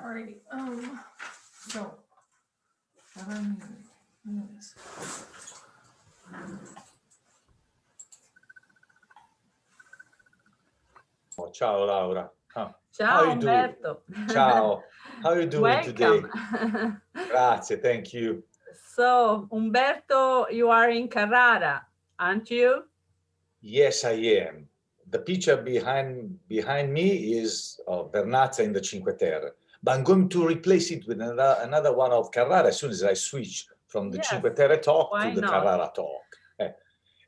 Alrighty. So, yes. Oh, ciao, Laura. How Ciao, you doing? Umberto. Ciao. How are you doing Welcome. today? Grazie, thank you. So, Umberto, you are in Carrara, aren't you? Yes, I am. The picture behind me is of Vernazza in the Cinque Terre, but I'm going to replace it with another one of Carrara as soon as I switch from the Yes, Cinque Terre talk to why the not? Carrara talk.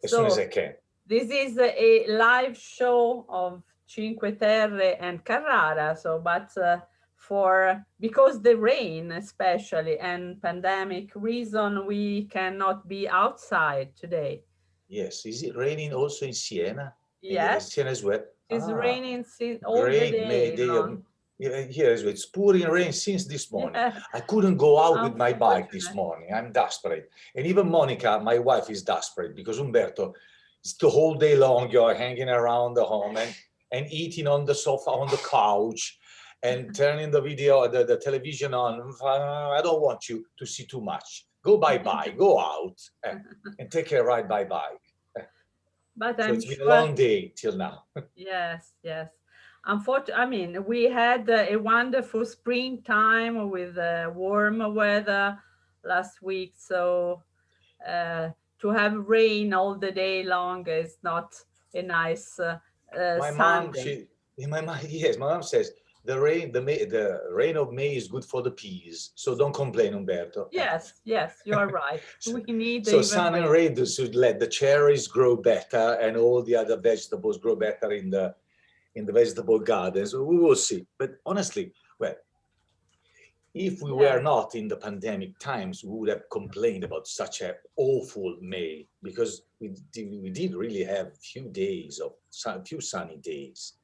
As soon as So, I can. this is a live show of Cinque Terre and Carrara. So, but because the rain, especially, and pandemic reason, we cannot be outside today. Yes. Is it raining also in Siena? In Yes, Siena as well? it's Ah, raining since all the great May day Day of long. here as well. It's pouring rain since this morning. Yes, I couldn't go out with my bike this unfortunate. morning. I'm desperate. And even Monica, my wife, is desperate because Umberto, it's the whole day long you're hanging around the home and eating on the sofa, on the couch, and turning the video, the television on. I don't want you to see too much. Go bye-bye, go out, and take a ride bye-bye. But So I'm it's been a sure, long day till now. yes, yes. Unfortunately, I mean, we had a wonderful springtime with warm weather last week. So to have rain all the day long is not a nice My mom, Sunday. yes, my mom says the rain of May is good for the peas. So don't complain, Umberto. Yes, yes, you are right. So, We need so even sun and rain. rain should let the cherries grow better and all the other vegetables grow better in the vegetable gardens. We will see. But honestly, well, if we were Yes, not in the pandemic times, we would have complained about such an awful May because we did really have a few days of few sunny days.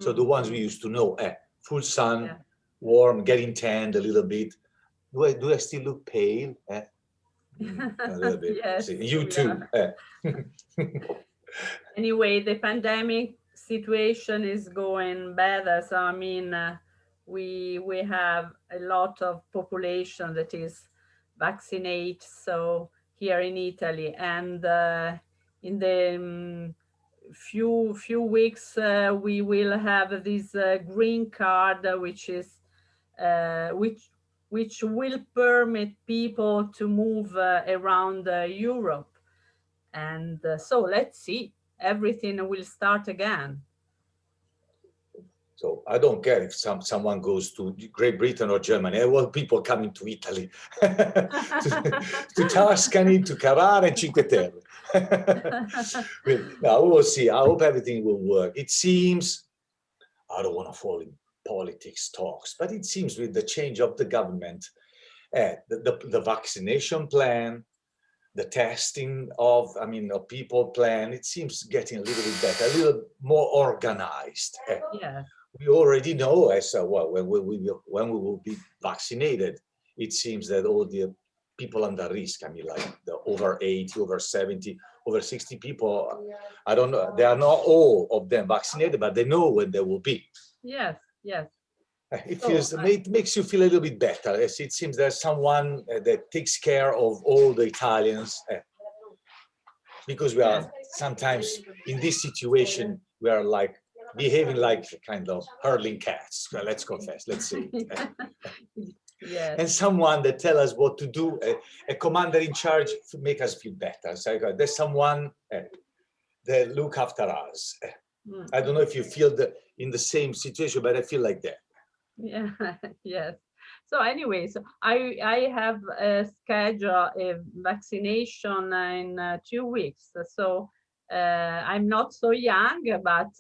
So the ones we mhm, used to know, full sun, yeah. warm, getting tanned a little bit. Do I still look pale? A little bit. Yes, See, you we too. are. Anyway, the pandemic situation is going better. So I mean, we have a lot of population that is vaccinated. So here in Italy, and in the few weeks, we will have this green card, which is uh, which which will permit people to move around Europe. And so let's see, everything will start again. So I don't care if someone goes to Great Britain or Germany. I want people coming to Italy, to Tuscany, to Carrara and Cinque Terre. Now we will see. I hope everything will work. It seems, I don't want to fall in politics talks, but it seems with the change of the government, the vaccination plan, the testing of people plan, it seems getting a little bit better, a little more organized. Yes. We already know as well when we will be vaccinated. It seems that all the people under risk, I mean, like the over 80, over 70, over 60 people, I don't know, they are not all of them vaccinated, but they know when they will be. Yes, yes. It So feels, it makes you feel a little bit better. It seems there's someone that takes care of all the Italians, because we are yes. sometimes in this situation, we are like behaving like kind of herding cats. Well, let's confess, let's say it. Yes, And someone that tell us what to do, a commander in charge, to make us feel better. So there's someone that look after us. mm, I don't know if you feel in the same situation, but I feel like that. yeah. Yes. So anyway, so I have scheduled a vaccination in 2 weeks. So I'm not so young, but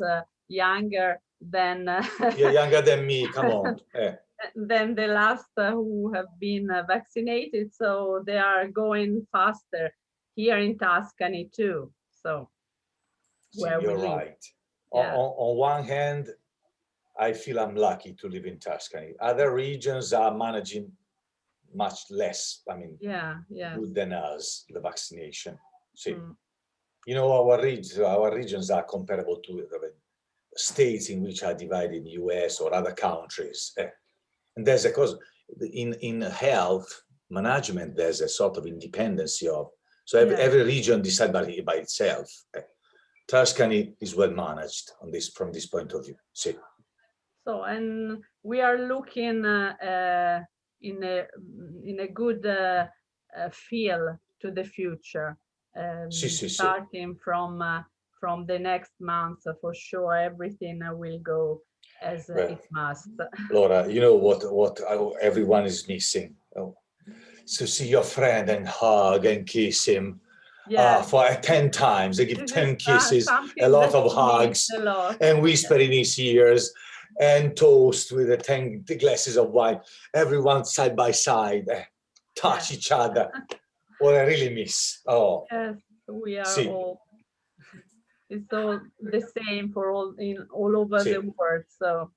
younger than You're younger than me, come on. than the last who have been vaccinated. So they are going faster here in Tuscany too. So See, where we you're live. right. Yeah. On one hand, I feel I'm lucky to live in Tuscany. Other regions are managing much less, Yeah. Yes. good than us, the vaccination. See, Mm. our regions are comparable to the states in which are divided in US or other countries. And And there's a cause in health management, there's a sort of independency of, so every region decides by itself. Tuscany is well managed on this, from this point of view. See. So, and we are looking in a good feel to the future, starting from the next month. For sure, everything will go as it must. Laura, you know what everyone is missing? Oh, to see your friend and hug and kiss him. For 10 times, they give 10 kisses, a lot of hugs, and whisper in his ears, and toast with the 10 glasses of wine. Everyone side by side, touch each other. What I really miss. Oh, yes, we are all. It's all the same for all over the world. So,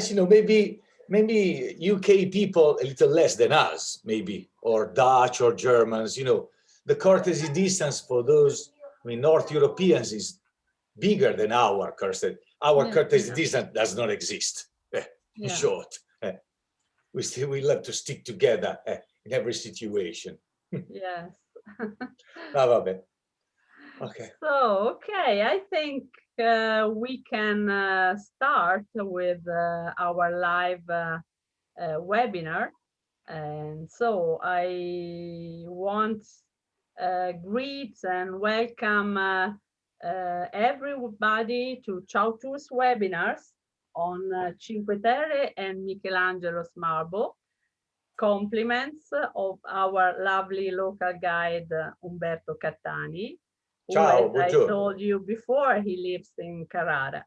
you know, maybe UK people a little less than us, maybe, or Dutch or Germans. You know, the courtesy distance for those, I mean, North Europeans is bigger than our courtesy. Our courtesy distance does not exist. In short, we love to stick together in every situation. Yes. Okay. So, okay, I think we can start with our live webinar. And so I want greet and welcome everybody to Ciao Tours webinars on Cinque Terre and Michelangelo's Marble. Compliments of our lovely local guide Umberto Cattani, who, Ciao, as I told you before, he lives in Carrara.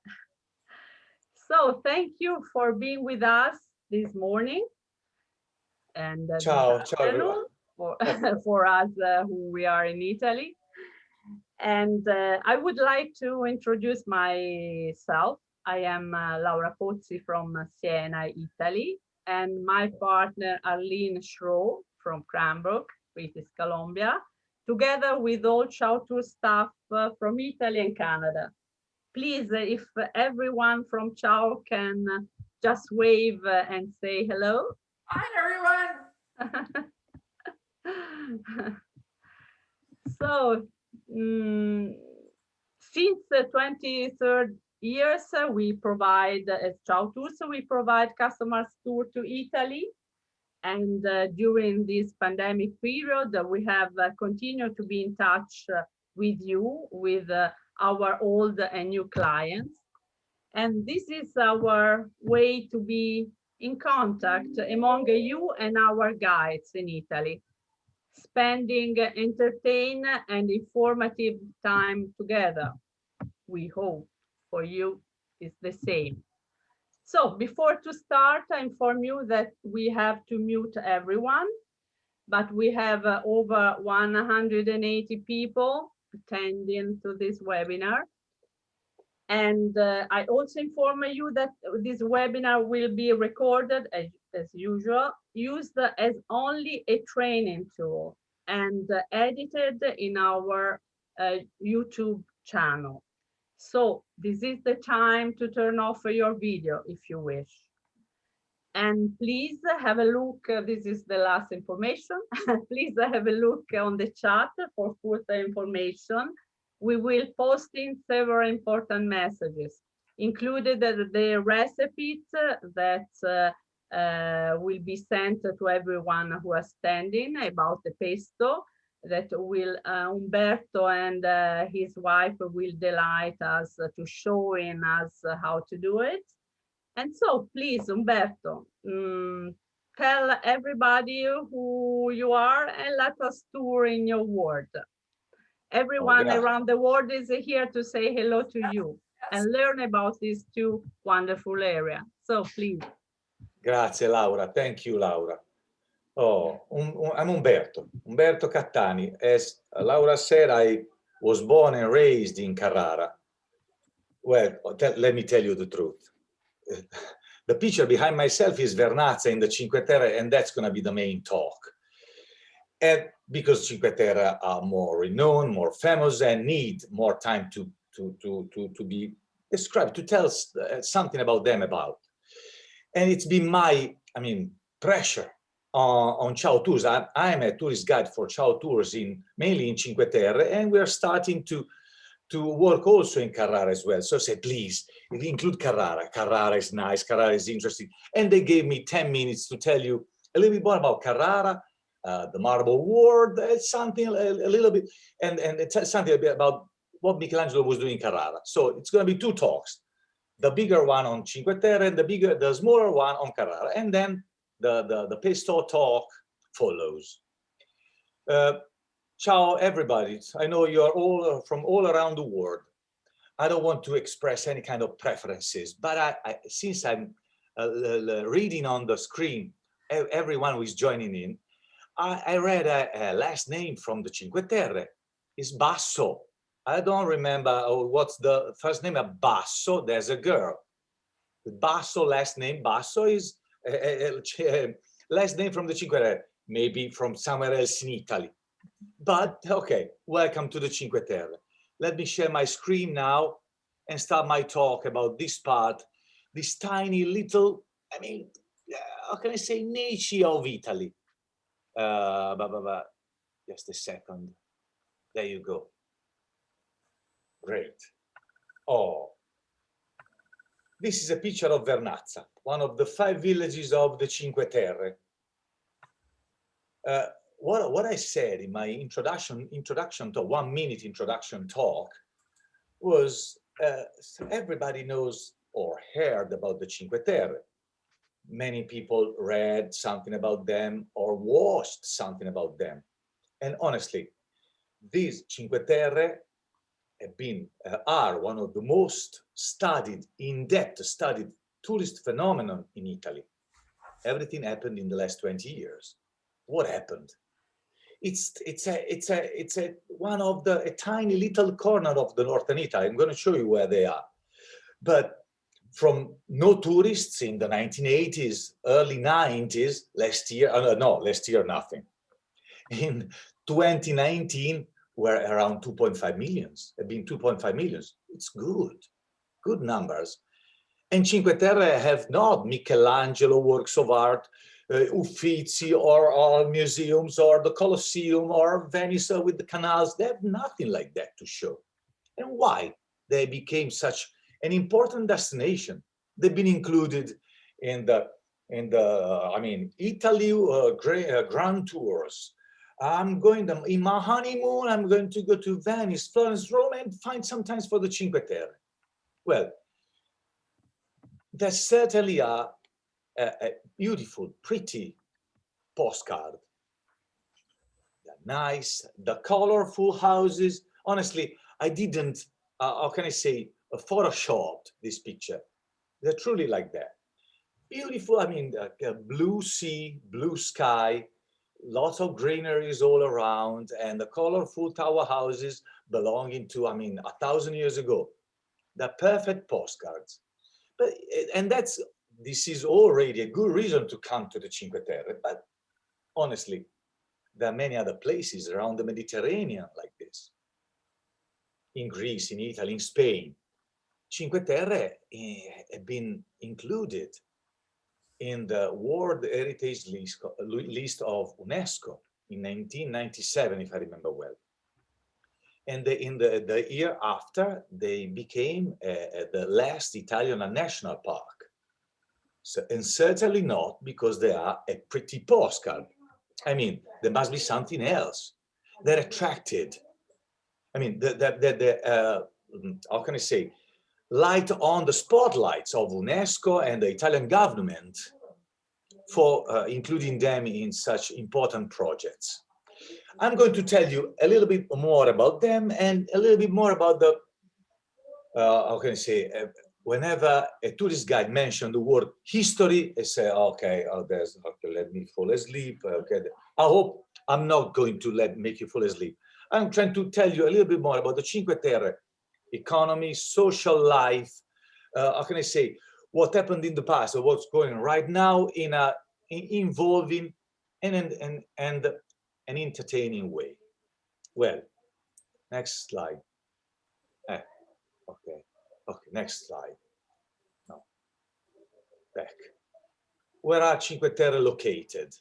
So thank you for being with us this morning and this afternoon for us who we are in Italy. And I would like to introduce myself. I am Laura Pozzi from Siena, Italy, and my partner Arlene Schroe from Cranbrook, British Columbia, together with all Ciao Tour staff from Italy and Canada. Please, if everyone from Ciao can just wave and say hello. Hi, everyone. So, since the 23rd years, we provide, as Ciao Tours, we provide customers tour to Italy. And during this pandemic period, we have continued to be in touch with you, with our old and new clients. And this is our way to be in contact among you and our guides in Italy, spending entertaining and informative time together. We hope for you is the same. So before to start, I inform you that we have to mute everyone, but we have over 180 people attending to this webinar. And I also inform you that this webinar will be recorded as usual, used as only a training tool and edited in our YouTube channel. So this is the time to turn off your video if you wish. And please have a look, this is the last information, please have a look on the chat for further information. We will post in several important messages, included the recipes that will be sent to everyone who is standing about the pesto that will Umberto and his wife will delight us to showing us how to do it. And so please, Umberto, tell everybody who you are and let us tour in your world. Everyone around the world is here to say hello to you and learn about these two wonderful areas. So please. Grazie, Laura. Thank you, Laura. Oh, I'm Umberto Cattani. As Laura said, I was born and raised in Carrara. Well, let me tell you the truth. The picture behind myself is Vernazza in the Cinque Terre, and that's going to be the main talk. And because Cinque Terre are more renowned, more famous, and need more time to be described, to tell something about them about. And it's been my, pressure on Ciao Tours. I'm a tourist guide for Ciao Tours mainly in Cinque Terre, and we're starting to work also in Carrara as well. So I said, please, include Carrara. Carrara is nice, Carrara is interesting. And they gave me 10 minutes to tell you a little bit more about Carrara, the Marble World, something a little bit, and it's something a bit about what Michelangelo was doing in Carrara. So it's going to be 2 talks. The bigger one on Cinque Terre and the smaller one on Carrara. And then the Pesto talk follows. Ciao, everybody. I know you're all from all around the world. I don't want to express any kind of preferences, but since I'm reading on the screen, everyone who is joining in, I read a last name from the Cinque Terre. It's Basso. I don't remember what's the first name of Basso. There's a girl. Basso, last name Basso is last name from the Cinque Terre, maybe from somewhere else in Italy. But okay, welcome to the Cinque Terre. Let me share my screen now and start my talk about this part, this tiny little, how can I say, niche of Italy. Just a second. There you go. Great. Oh, this is a picture of Vernazza, one of the 5 villages of the Cinque Terre. What I said in my introduction to 1-minute introduction talk was everybody knows or heard about the Cinque Terre. Many people read something about them or watched something about them. And honestly, these Cinque Terre are one of the most studied, in-depth studied tourist phenomenon in Italy. Everything happened in the last 20 years. What happened? It's a tiny little corner of the northern Italy. I'm going to show you where they are. But from no tourists in the 1980s, early 90s, last year nothing. In 2019, we're around 2.5 millions. Have been 2.5 millions. It's good numbers. And Cinque Terre have not Michelangelo works of art, Uffizi or museums or the Colosseum or Venice with the canals. They have nothing like that to show. And why they became such an important destination? They've been included in the Italy grand tours. In my honeymoon, I'm going to go to Venice, Florence, Rome, and find some time for the Cinque Terre. Well, there certainly are a beautiful, pretty postcard. They're nice, the colorful houses. Honestly, I didn't, how can I say, photoshopped this picture. They're truly like that. Beautiful, blue sea, blue sky, lots of greeneries all around, and the colorful tower houses belonging to, 1,000 years ago. They're perfect postcards. This is already a good reason to come to the Cinque Terre, but honestly, there are many other places around the Mediterranean like this. In Greece, in Italy, in Spain. Cinque Terre have been included in the World Heritage list of UNESCO in 1997, if I remember well. And in the year after, they became the last Italian national park. So, and certainly not because they are a pretty postcard. There must be something else. They're attracted. How can I say? Light on the spotlights of UNESCO and the Italian government for including them in such important projects. I'm going to tell you a little bit more about them and a little bit more about the, how can I say, whenever a tourist guide mentions the word history, I say, okay, let me fall asleep. Okay, I hope I'm not going to make you fall asleep. I'm trying to tell you a little bit more about the Cinque Terre economy, social life, how can I say, what happened in the past or what's going right now in involving and an entertaining way. Well, next slide. Okay, next slide. No, back. where are Cinque Terre located?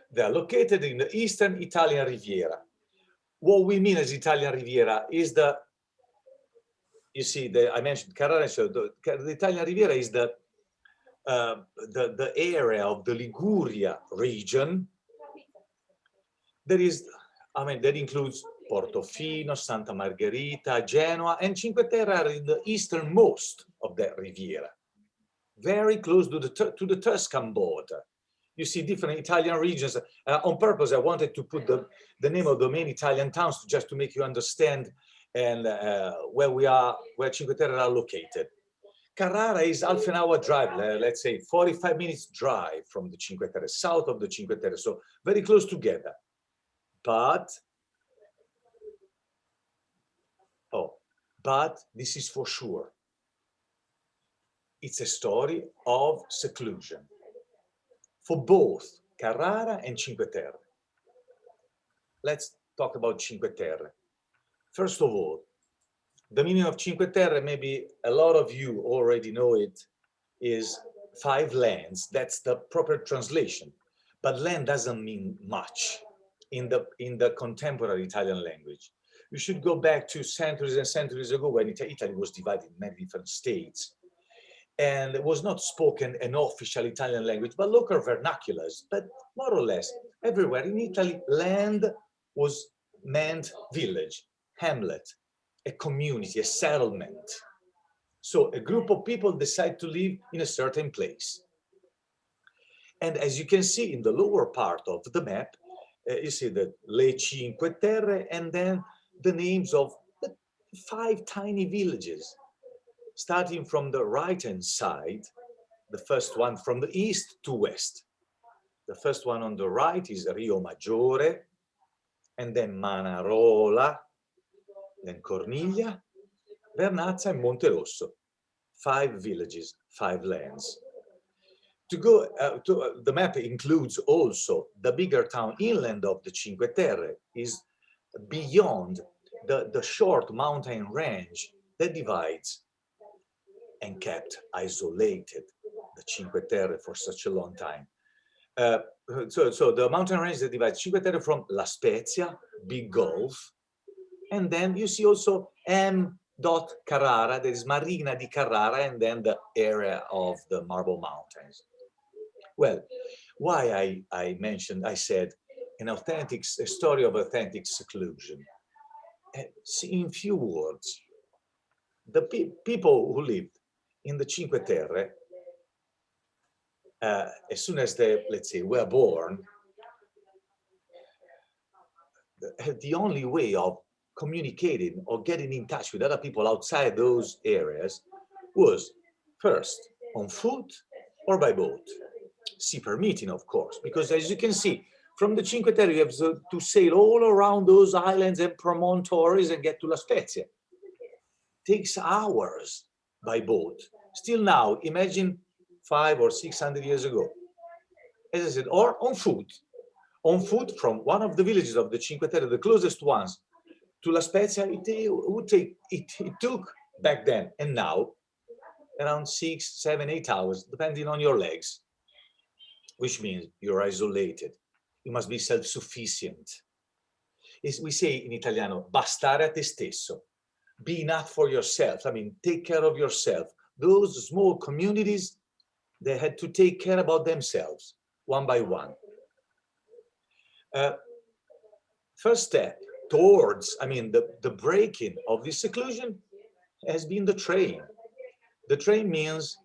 They are located in the eastern Italian Riviera. What we mean as Italian Riviera is the, you see, I mentioned Carrara, so the Italian Riviera is the area of the Liguria region. There is, I mean, that includes Portofino, Santa Margherita, Genoa, and Cinque Terre are in the easternmost of that Riviera, very close to the Tuscan border. You see different Italian regions. On purpose, I wanted to put the name of the main Italian towns just to make you understand and where we are, where Cinque Terre are located. Carrara is half an hour drive, let's say 45 minutes drive from the Cinque Terre, south of the Cinque Terre, so very close together. But this is for sure. It's a story of seclusion for both Carrara and Cinque Terre. Let's talk about Cinque Terre. First of all, the meaning of Cinque Terre, maybe a lot of you already know it, is 5 lands. That's the proper translation. But land doesn't mean much in the contemporary Italian language. You should go back to centuries and centuries ago when Italy was divided in many different states. And it was not spoken an official Italian language, but local vernaculars. But more or less, everywhere in Italy, land was meant village, hamlet, a community, a settlement. So a group of people decide to live in a certain place. And as you can see in the lower part of the map, you see the Le Cinque Terre and then the names of the 5 tiny villages. Starting from the right-hand side, the first one from the east to west. The first one on the right is Rio Maggiore, and then Manarola, then Corniglia, Vernazza, and Monterosso. 5 villages, 5 lands. To go the map includes also the bigger town inland of the Cinque Terre, is beyond the short mountain range that divides and kept isolated the Cinque Terre for such a long time. So the mountain range that divides Cinque Terre from La Spezia, Big Gulf, and then you see also M. Carrara, there is Marina di Carrara, and then the area of the Marble Mountains. Well, why I said a story of authentic seclusion. In few words, the people who lived in the Cinque Terre, as soon as they, let's say, were born, the only way of communicating or getting in touch with other people outside those areas was first on foot or by boat. Sea permitting, of course, because as you can see, from the Cinque Terre, you have to sail all around those islands and promontories and get to La Spezia. Takes hours by boat. Still now, imagine 500 or 600 years ago. As I said, or on foot. On foot from one of the villages of the Cinque Terre, the closest ones, to La Spezia, it took back then and now around 6, 7, 8 hours, depending on your legs, which means you're isolated. You must be self-sufficient. We say in Italiano, bastare a te stesso. Be enough for yourself. I mean, take care of yourself. Those small communities, they had to take care about themselves, one by one. First step towards, I mean, the breaking of this seclusion has been the train. The train means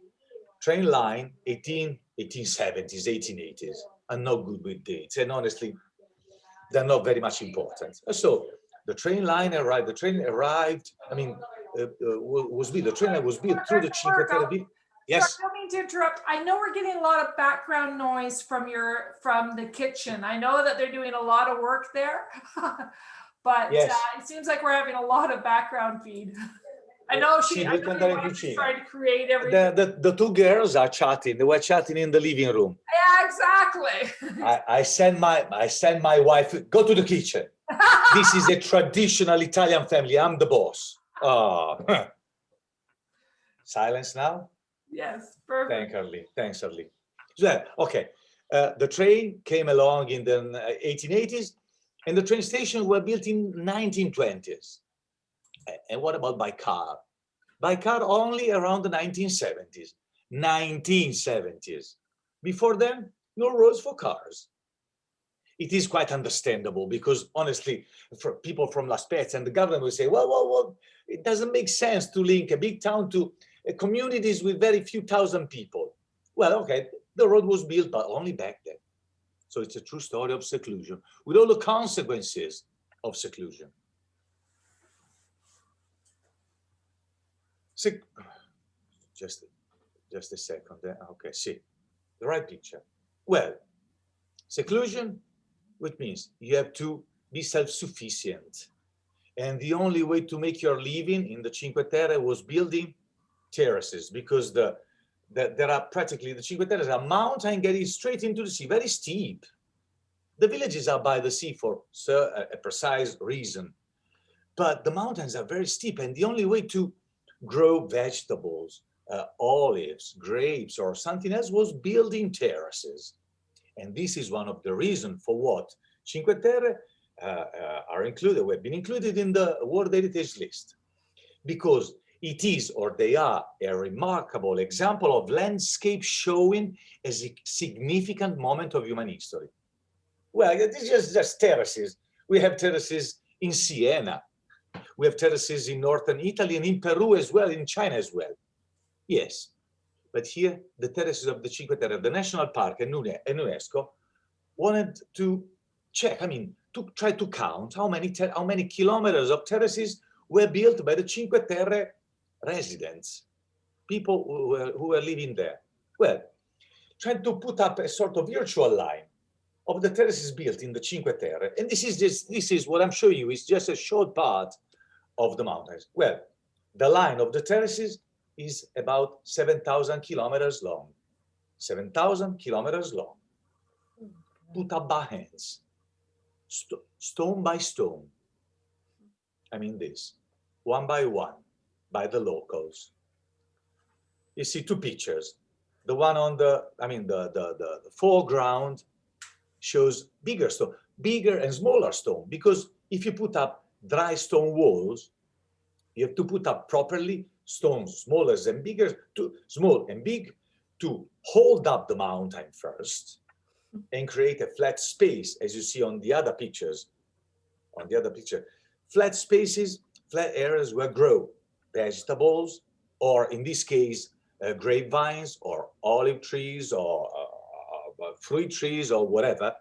train line 1870s, 1880s. I'm not good with dates, and honestly, they're not very much important. So the train line arrived. The train arrived. I mean, was built. The train line was built through the Cinque Terre. Yes. Sorry, I don't mean to interrupt. I know we're getting a lot of background noise from the kitchen. I know that they're doing a lot of work there, but yes. It seems like we're having a lot of background feed. I know she's trying to create everything. The 2 girls are chatting. They were chatting in the living room. Yeah, exactly. I send my wife, go to the kitchen. This is a traditional Italian family. I'm the boss. Oh. Silence now. Yes, perfect. Thanks, Arlie. So, okay, the train came along in the 1880s, and the train stations were built in 1920s. And what about by car? By car only around the 1970s. 1970s. Before then, no roads for cars. It is quite understandable because honestly, for people from La Spezia and the government will say, well, it doesn't make sense to link a big town to communities with very few thousand people. Well, okay, the road was built, but only back then. So it's a true story of seclusion with all the consequences of seclusion. Just a second there. Okay, see, the right picture. Well, seclusion, which means you have to be self-sufficient. And the only way to make your living in the Cinque Terre was building terraces, because there are practically, the Cinque Terre is a mountain getting straight into the sea, very steep. The villages are by the sea for a precise reason, but the mountains are very steep, and the only way to grow vegetables, olives, grapes, or something else was building terraces. And this is one of the reasons for what Cinque Terre are included, have been included in the World Heritage List, because it is, or they are, a remarkable example of landscape showing a significant moment of human history. Well, this is just terraces. We have terraces in Siena. We have terraces in northern Italy and in Peru as well, in China as well. Yes, but here the terraces of the Cinque Terre, the National Park and UNESCO wanted to check, to try to count how many kilometers of terraces were built by the Cinque Terre residents, people who were living there. Well, trying to put up a sort of virtual line of the terraces built in the Cinque Terre, and this is what I'm showing you is just a short part of the mountains. Well, the line of the terraces is about 7,000 kilometers long. 7,000 kilometers long. Put up by hands, stone by stone. This, one by one, by the locals. You see two pictures. The one on the foreground shows bigger stone, bigger and smaller stone, because if you put up dry stone walls, you have to put up properly stones, smaller and bigger, small and big, to hold up the mountain first and create a flat space, as you see on the other pictures. On the other picture, flat spaces, flat areas where grow vegetables, or in this case, grapevines or olive trees or fruit trees or whatever,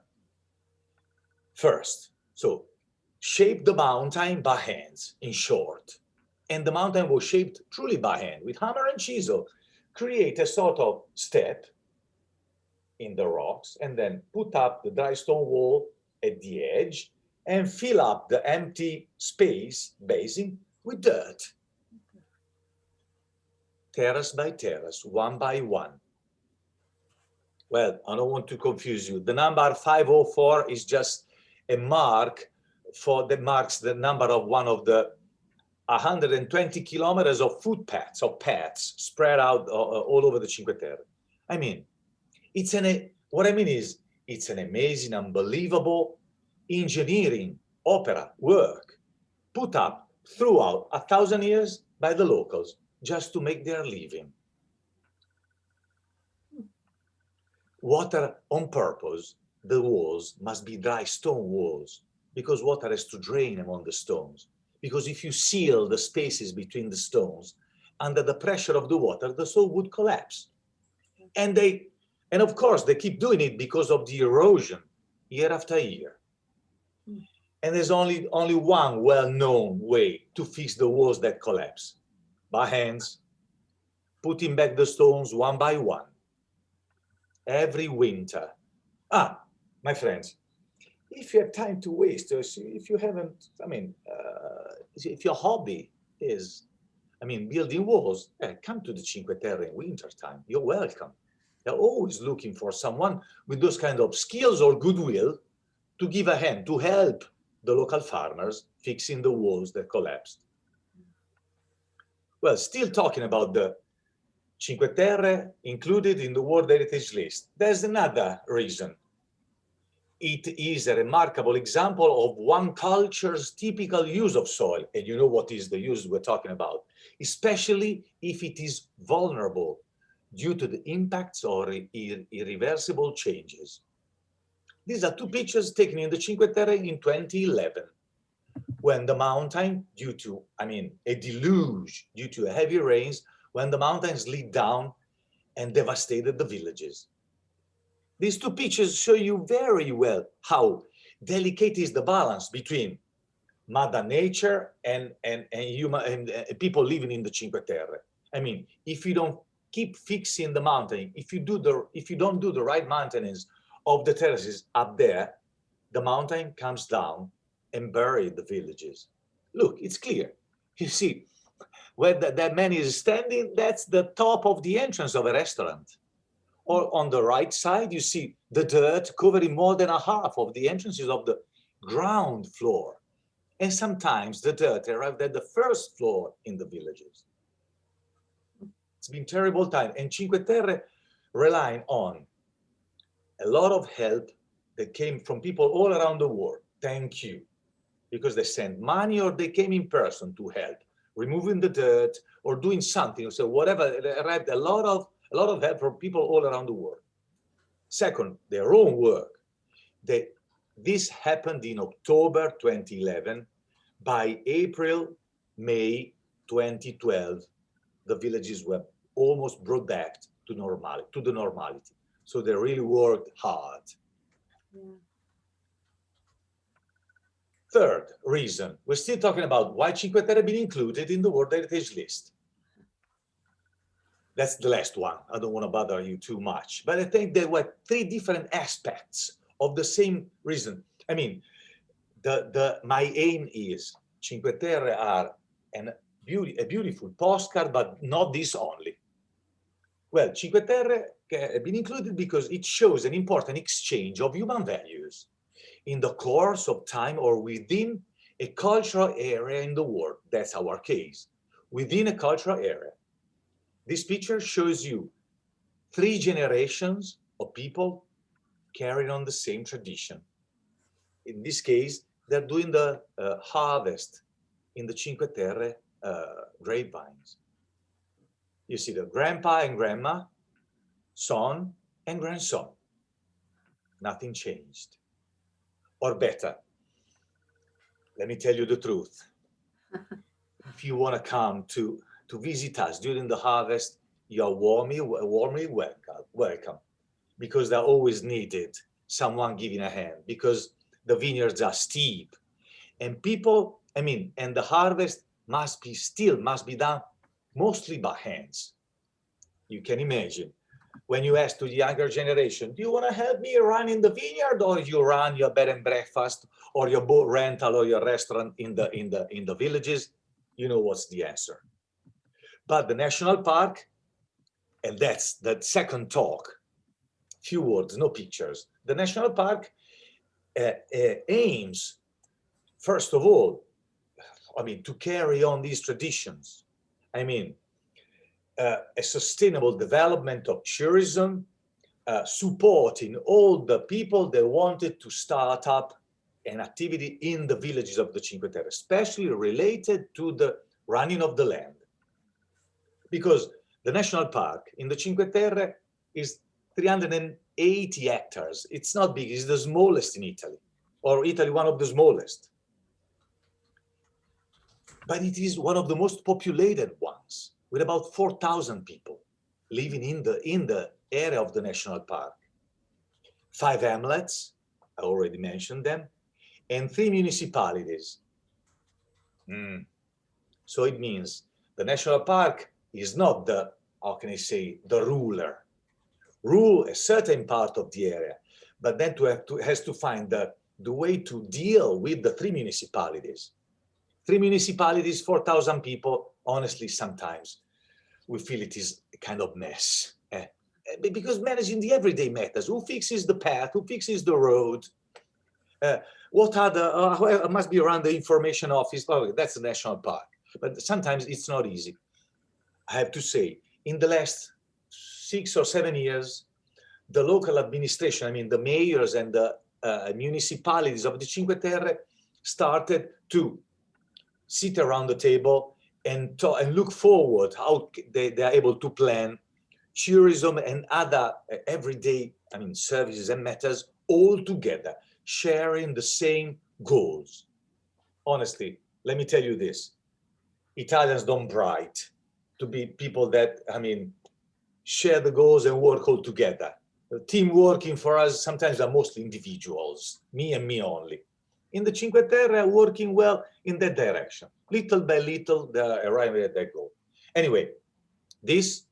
first. So shape the mountain by hands, in short. And the mountain was shaped truly by hand, with hammer and chisel. Create a sort of step in the rocks, and then put up the dry stone wall at the edge, and fill up the empty space basin with dirt. Terrace by terrace, one by one. Well, I don't want to confuse you. The number 504 is just a mark that marks the number of one of the 120 kilometers of footpaths, or paths, spread out all over the Cinque Terre. It's an amazing, unbelievable engineering opera work put up throughout 1,000 years by the locals just to make their living. Water on purpose, the walls must be dry stone walls, because water has to drain among the stones. Because if you seal the spaces between the stones, under the pressure of the water, the stone would collapse. And of course, they keep doing it because of the erosion year after year. And there's only one well-known way to fix the walls that collapse: by hands, putting back the stones one by one, every winter. My friends, if you have time to waste, or if you haven't, if your hobby is, building walls, come to the Cinque Terre in winter time. You're welcome. They're always looking for someone with those kind of skills or goodwill to give a hand, to help the local farmers fixing the walls that collapsed. Well, still talking about the Cinque Terre included in the World Heritage List. There's another reason. It is a remarkable example of one culture's typical use of soil. And you know what is the use we're talking about, especially if it is vulnerable due to the impacts or irreversible changes. These are two pictures taken in the Cinque Terre in 2011, when the mountain, due to, a deluge, due to heavy rains, when the mountains slid down and devastated the villages. These two pictures show you very well how delicate is the balance between Mother Nature and human and people living in the Cinque Terre. If you don't keep fixing the mountain, if you don't do the right maintenance of the terraces up there, the mountain comes down and buries the villages. Look, it's clear. You see, where that man is standing, that's the top of the entrance of a restaurant. Or on the right side, you see the dirt covering more than a half of the entrances of the ground floor. And sometimes the dirt arrived at the first floor in the villages. It's been a terrible time. And Cinque Terre relying on a lot of help that came from people all around the world. Thank you. Because they sent money or they came in person to help, removing the dirt or doing something. So whatever, they arrived a lot of help from people all around the world. Second, their own work. This happened in October 2011. By April, May 2012, the villages were almost brought back to the normality. So they really worked hard. Yeah. Third reason, we're still talking about why Cinque Terre been included in the World Heritage List. That's the last one. I don't want to bother you too much, but I think there were three different aspects of the same reason. My aim is Cinque Terre are a beautiful postcard, but not this only. Well, Cinque Terre have been included because it shows an important exchange of human values in the course of time or within a cultural area in the world. That's our case, within a cultural area. This picture shows you 3 generations of people carrying on the same tradition. In this case, they're doing the harvest in the Cinque Terre grapevines. You see the grandpa and grandma, son and grandson. Nothing changed. Or better, let me tell you the truth. If you want to come to visit us during the harvest, you're warmly welcome, because they're always needed, someone giving a hand, because the vineyards are steep. And people, and the harvest must be done mostly by hands. You can imagine, when you ask to the younger generation, do you want to help me run in the vineyard, or you run your bed and breakfast or your boat rental or your restaurant in the villages? You know what's the answer. But the national park, and that's the second talk, few words, no pictures. The national park aims, first of all, to carry on these traditions. A sustainable development of tourism, supporting all the people that wanted to start up an activity in the villages of the Cinque Terre, especially related to the running of the land. Because the national park in the Cinque Terre is 380 hectares. It's not big, it's the smallest in Italy, or Italy, one of the smallest. But it is one of the most populated ones, with about 4,000 people living in the area of the national park. 5 hamlets, I already mentioned them, and 3 municipalities. So it means the national park is not the ruler. Rule a certain part of the area, but then has to find the way to deal with the 3 municipalities. 3 municipalities, 4,000 people, honestly, sometimes we feel it is a kind of mess. Because managing the everyday matters. Who fixes the path? Who fixes the road? What are the, must be around the information office. Oh, that's the national park. But sometimes it's not easy. I have to say, in the last 6 or 7 years, the local administration, I mean the mayors and the municipalities of the Cinque Terre started to sit around the table and talk, and look forward how they are able to plan tourism and other everyday, I mean, services and matters all together, sharing the same goals. Honestly, let me tell you this. Italians don't bright to be people that, I mean, share the goals and work all together. The team working for us sometimes are mostly individuals, me and me only. In the Cinque Terre, working well in that direction. Little by little, they're arriving at that goal. Anyway, this,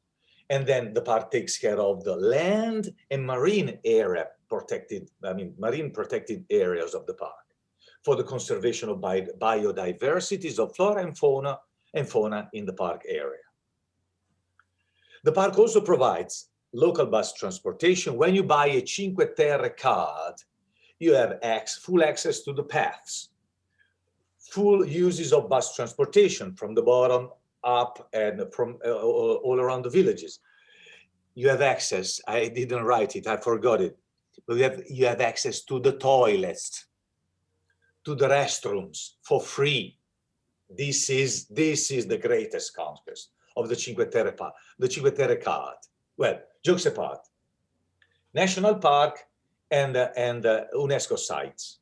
and then the park takes care of the land and marine area protected, I mean, marine protected areas of the park for the conservation of biodiversities of flora and fauna in the park area. The park also provides local bus transportation. When you buy a Cinque Terre card, you have full access to the paths, full uses of bus transportation from the bottom up and from all around the villages. You have access, I didn't write it, I forgot it, but you have access to the toilets, to the restrooms for free. This is the greatest conquest of the Cinque Terre card. Well, jokes apart, national park and UNESCO sites.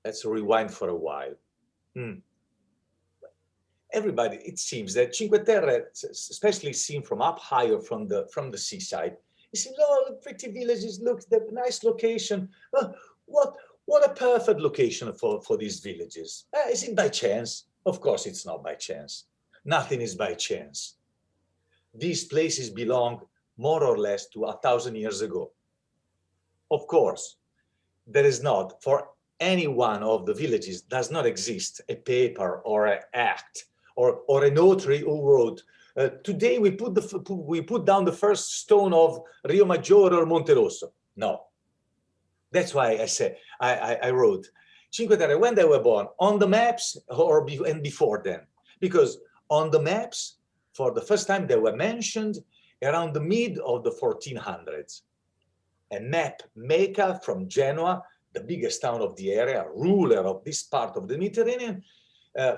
Let's rewind for a while. Everybody, it seems that Cinque Terre, especially seen from up higher from the seaside, it seems, oh, pretty villages, look, the nice location. What a perfect location for these villages. Is it by chance? Of course, it's not by chance. Nothing is by chance. These places belong more or less to 1,000 years ago. Of course, there is not, for any one of the villages, does not exist a paper or an act or a notary who wrote, today we put down the first stone of Rio Maggiore or Monte Rosso. No. That's why I said, I wrote Cinque Terre when they were born, on the maps and before then. Because on the maps, for the first time, they were mentioned around the mid of the 1400s. A map maker from Genoa, the biggest town of the area, ruler of this part of the Mediterranean,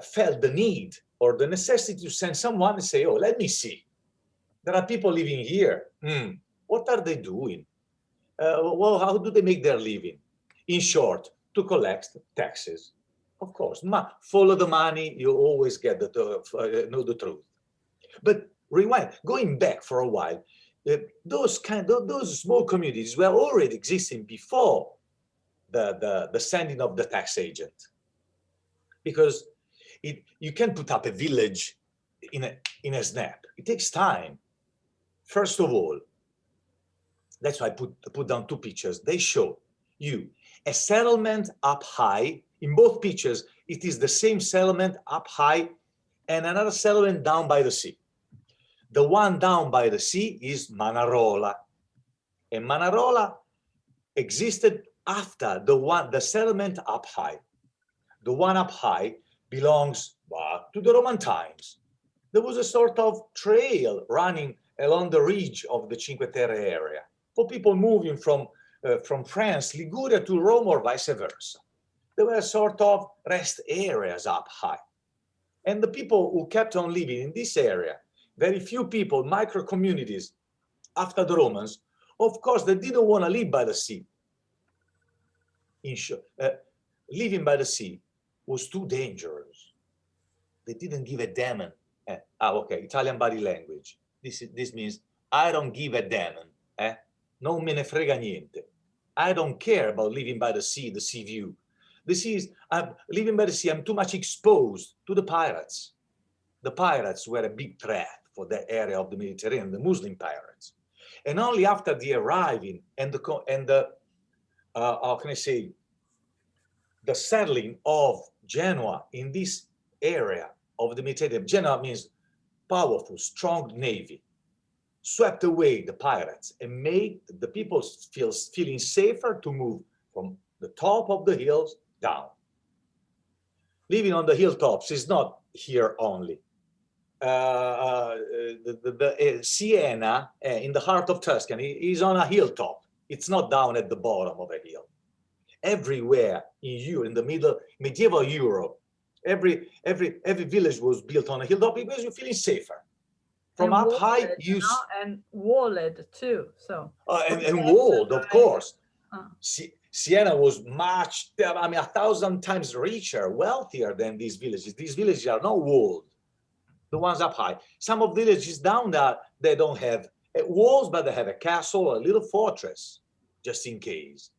felt the need or the necessity to send someone and say, oh, let me see. There are people living here. What are they doing? Well, how do they make their living? In short, to collect taxes. Of course, follow the money, you always get know the truth. But rewind, going back for a while, those small communities were already existing before the sending of the tax agent, because you can't put up a village in a snap. It takes time. First of all, that's why I put down two pictures. They show you a settlement up high. In both pictures, it is the same settlement up high and another settlement down by the sea. The one down by the sea is Manarola. And Manarola existed after the settlement up high. The one up high belongs to the Roman times. There was a sort of trail running along the ridge of the Cinque Terre area for people moving from France, Liguria to Rome or vice versa. There were sort of rest areas up high. And the people who kept on living in this area, very few people, micro communities, after the Romans, of course, they didn't want to live by the sea. Living by the sea was too dangerous. They didn't give a damn. Okay, Italian body language. This means, I don't give a damn. Non me ne frega niente. I don't care about living by the sea view. The sea is, living by the sea, I'm too much exposed to the pirates. The pirates were a big threat for that area of the Mediterranean, the Muslim pirates. And only after the arriving and the how can I say, the settling of Genoa in this area of the Mediterranean. Genoa means powerful, strong navy, swept away the pirates and made the people feeling safer to move from the top of the hills down. Living on the hilltops is not here only. Siena, in the heart of Tuscany, is on a hilltop. It's not down at the bottom of a hill. Everywhere in the medieval Europe, every village was built on a hilltop because you're feeling safer. From And up walled, high, and walled too. So and walled, of course. Uh. Siena was much, I mean, 1,000 times richer, wealthier than these villages. These villages are not walled. The ones up high. Some of the villages down there, they don't have walls, but they have a castle, a little fortress, just in case.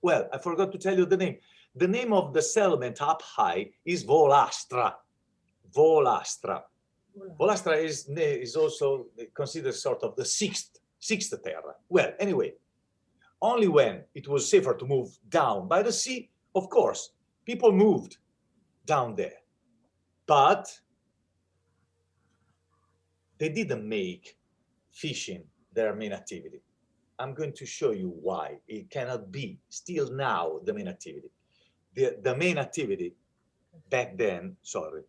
Well, I forgot to tell you the name. The name of the settlement up high is Volastra. Volastra. Volastra is also considered sort of the sixth terra. Well, anyway, only when it was safer to move down by the sea, of course, people moved down there. But they didn't make fishing their main activity. I'm going to show you why it cannot be still now the main activity. The main activity back then, sorry,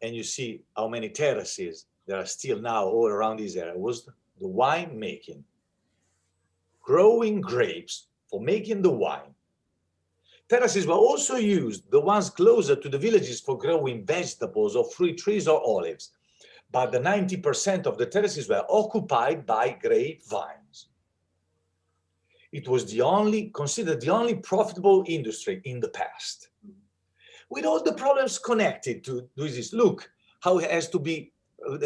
and you see how many terraces there are still now all around this area, was the wine making. Growing grapes for making the wine. Terraces were also used, the ones closer to the villages, for growing vegetables or fruit trees or olives. But the 90% of the terraces were occupied by grapevines. It was considered the only profitable industry in the past. With all the problems connected to this, look how it has to be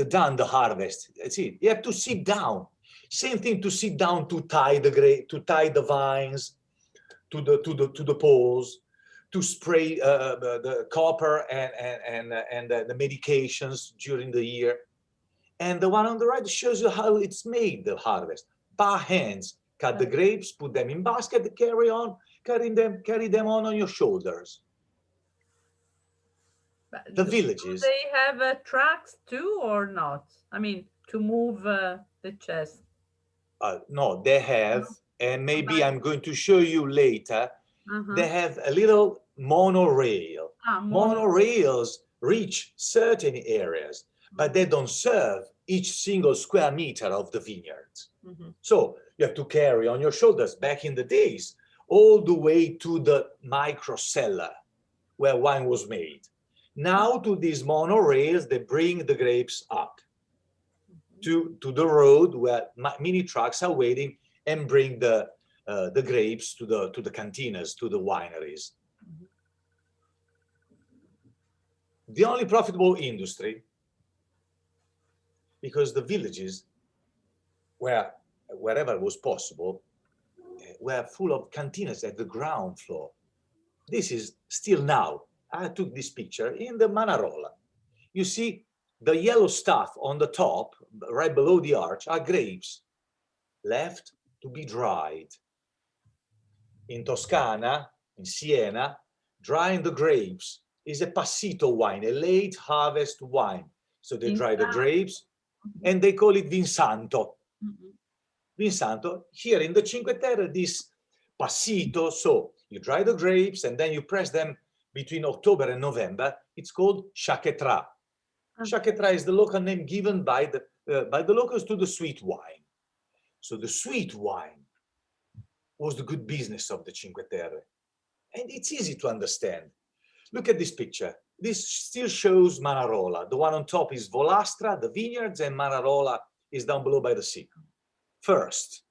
done, the harvest. See, you have to sit down. Same thing to sit down to tie the vines to the poles, to spray the copper and the medications during the year. And the one on the right shows you how it's made, the harvest. By hands, cut the grapes, put them in basket, carry them on your shoulders. The villages. Do they have tracks too or not? I mean, to move the chest. No, they have, and maybe I'm going to show you later. They have a little monorail. Monorails reach certain areas, but they don't serve each single square meter of the vineyards. So you have to carry on your shoulders, back in the days, all the way to the micro cellar where wine was made. Now to these monorails, they bring the grapes up to the road where mini trucks are waiting and bring the grapes to the cantinas, to the wineries. The only profitable industry, because the villages, wherever was possible, were full of cantinas at the ground floor. This is still now. I took this picture in the Manarola. You see the yellow stuff on the top, right below the arch, are grapes left to be dried. In Toscana, in Siena, drying the grapes is a passito wine, a late harvest wine. So they dry the grapes and they call it Vinsanto. Vinsanto, here in the Cinque Terre, this passito, so you dry the grapes and then you press them between October and November. It's called Chaquetra. Chaquetra is the local name given by the locals to the sweet wine. So the sweet wine was the good business of the Cinque Terre. And it's easy to understand. Look at this picture. This still shows Manarola. The one on top is Volastra, the vineyards, and Manarola is down below by the sea. First,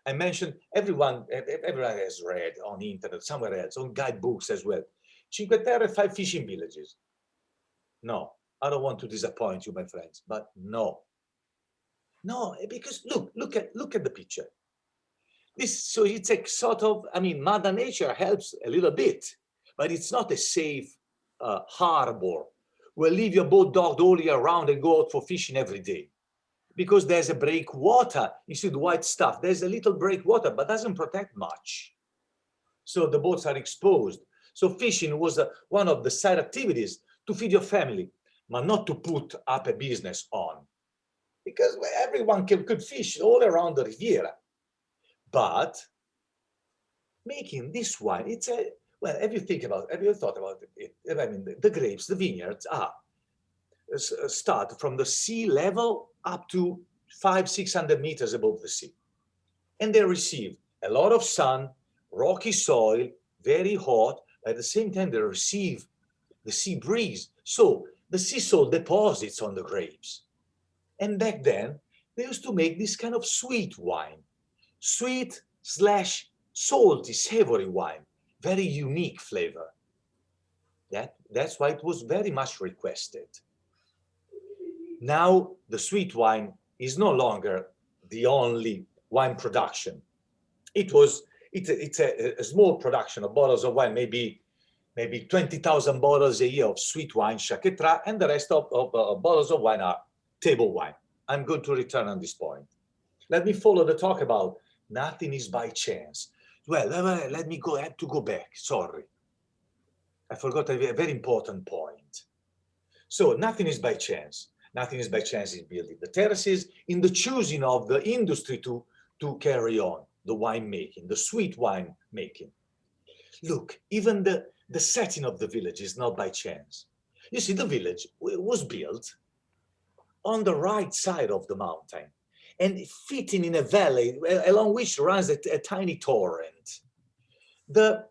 I mentioned everyone has read on the internet, somewhere else, on guidebooks as well. Cinque Terre, 5 fishing villages. No, I don't want to disappoint you, my friends, but no. No, because look at the picture. So it's a sort of, I mean, Mother Nature helps a little bit, but it's not a safe harbor where leave your boat docked all year round and go out for fishing every day. Because there's a breakwater. You see the white stuff. There's a little breakwater, but doesn't protect much. So the boats are exposed. So fishing was one of the side activities to feed your family, but not to put up a business on. Because everyone could fish all around the Riviera. But making this wine, Well, have you thought about it? I mean, the grapes, the vineyards start from the sea level up to 500-600 meters above the sea. And they receive a lot of sun, rocky soil, very hot. At the same time, they receive the sea breeze. So the sea salt deposits on the grapes. And back then, they used to make this kind of sweet wine, sweet/salty, savory wine, very unique flavor. That's why it was very much requested. Now the sweet wine is no longer the only wine production. It's a small production of bottles of wine, maybe 20,000 bottles a year of sweet wine, Cinque Terre, and the rest of bottles of wine are table wine. I'm going to return on this point. Let me follow the talk about nothing is by chance. Well, let me go. I have to go back. Sorry, I forgot a very important point. So nothing is by chance. Nothing is by chance in building the terraces, in the choosing of the industry to carry on the wine making, the sweet wine making. Look, even the setting of the village is not by chance. You see, the village was built on the right side of the mountain and fitting in a valley along which runs a tiny torrent. The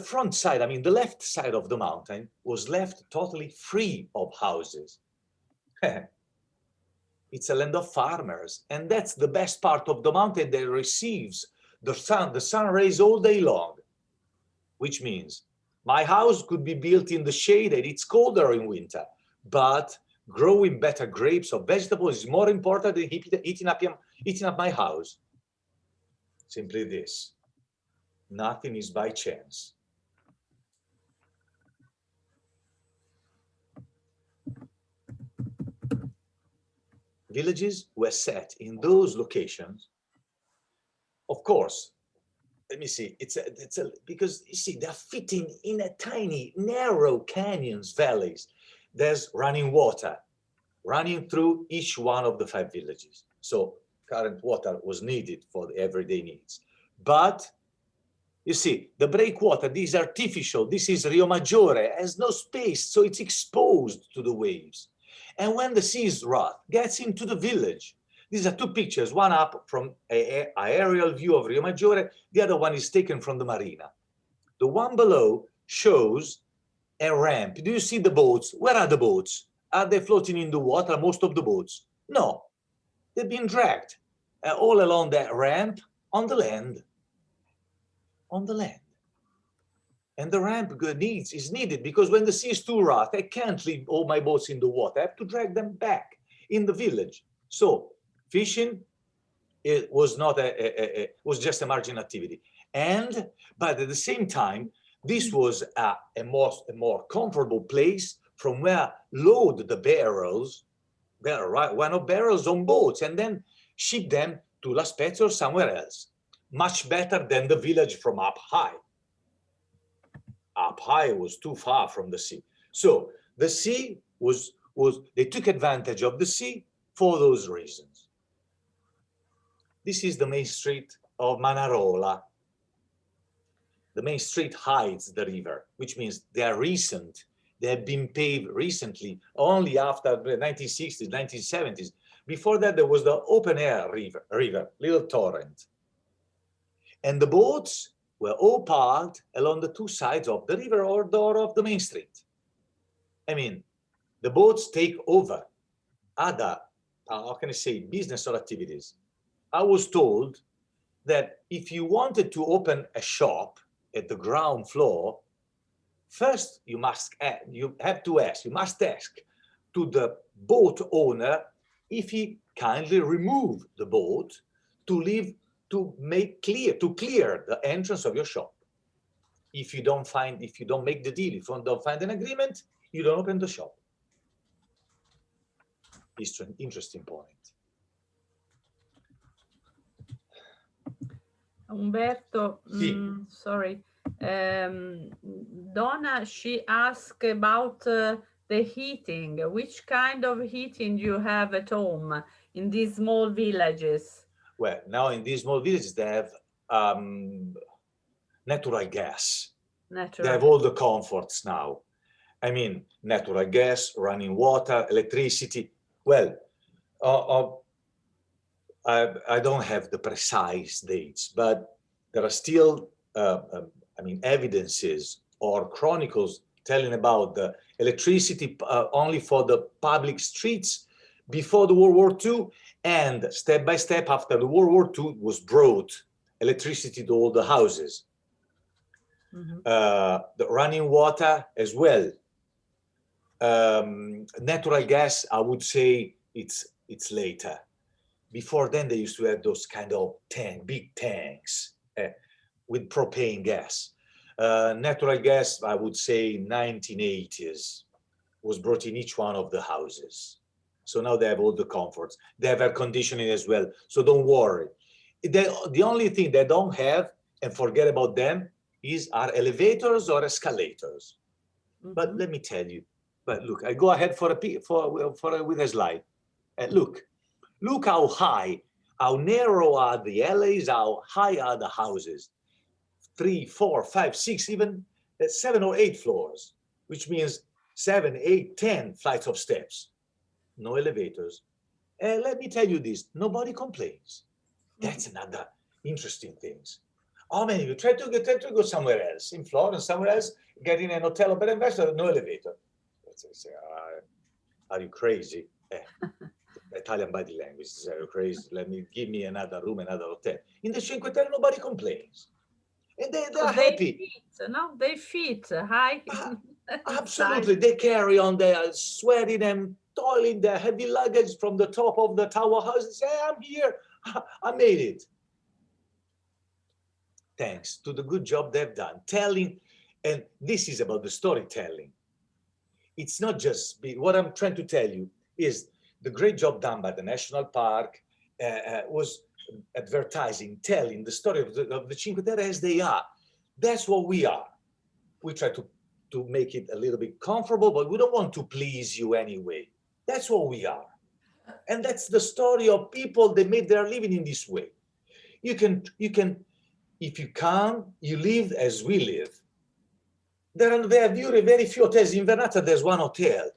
front side, I mean, the left side of the mountain was left totally free of houses. It's a land of farmers, and that's the best part of the mountain that receives the sun rays all day long, which means my house could be built in the shade and it's colder in winter, but growing better grapes or vegetables is more important than eating up my house. Simply this. Nothing is by chance. Villages were set in those locations. Of course, let me see, because you see, they're fitting in a tiny, narrow canyons, valleys. There's running water running through each one of the 5 villages. So current water was needed for the everyday needs. But you see, the breakwater, this is artificial, this is Rio Maggiore, has no space, so it's exposed to the waves. And when the sea's wrath gets into the village, these are 2 pictures, one up from an aerial view of Rio Maggiore, the other one is taken from the marina. The one below shows a ramp. Do you see the boats? Where are the boats? Are they floating in the water, most of the boats? No, they've been dragged all along that ramp on the land. On the land. And the ramp is needed because when the sea is too rough, I can't leave all my boats in the water. I have to drag them back in the village. So fishing, it was not was just a marginal activity. But at the same time, this was a more comfortable place from where load the barrels, one of barrels on boats, and then ship them to La Spezia or somewhere else. Much better than the village from up high. Up high was too far from the sea. So the sea they took advantage of the sea for those reasons. This is the main street of Manarola. The main street hides the river, which means they are recent. They have been paved recently, only after the 1960s, 1970s. Before that, there was the open air river, little torrent. And the boats were all parked along the 2 sides of the river or door of the main street. I mean, the boats take over other, how can I say, business or activities. I was told that if you wanted to open a shop at the ground floor, first you must ask to the boat owner if he kindly remove the boat to clear the entrance of your shop. If you don't make the deal, if you don't find an agreement, you don't open the shop. It's an interesting point. Umberto, sorry. Donna, she asked about the heating. Which kind of heating do you have at home in these small villages? Well, now in these small villages, they have natural gas. They have all the comforts now. I mean, natural gas, running water, electricity. Well, I don't have the precise dates, but there are still, I mean, evidences or chronicles telling about the electricity only for the public streets before the World War II, and step by step after the World War II was brought electricity to all the houses. The running water as well. Natural gas, I would say it's later. Before then, they used to have those kind of big tanks with propane gas. Natural gas, I would say 1980s, was brought in each one of the houses. So now they have all the comforts. They have air conditioning as well. So don't worry. The only thing they don't have, and forget about them, are elevators or escalators. But let me tell you. But look, I go ahead with a slide. Look how high, how narrow are the alleys, how high are the houses. 3, 4, 5, 6, even 7 or 8 floors, which means 7, 8, 10 flights of steps. No elevators. And let me tell you this, nobody complains. That's another interesting thing. How many of you try to go somewhere else, in Florence, somewhere else, get in an hotel or bed and breakfast, no elevator? Say, are you crazy? Italian body language is crazy. Give me another room, another hotel. In the Cinque Terre, nobody complains. And they are happy. They fit high. Absolutely. They carry on their sweating and toiling their heavy luggage from the top of the tower house and say, I'm here. I made it. Thanks to the good job they've done. Telling, and this is about the storytelling. It's not just, what I'm trying to tell you is the great job done by the National Park was advertising, telling the story of the Cinque Terre as they are. That's what we are. We try to make it a little bit comfortable, but we don't want to please you anyway. That's what we are. And that's the story of people that made their living in this way. You can, if you come, you live as we live. There are very few hotels. In Vernazza, there's one hotel.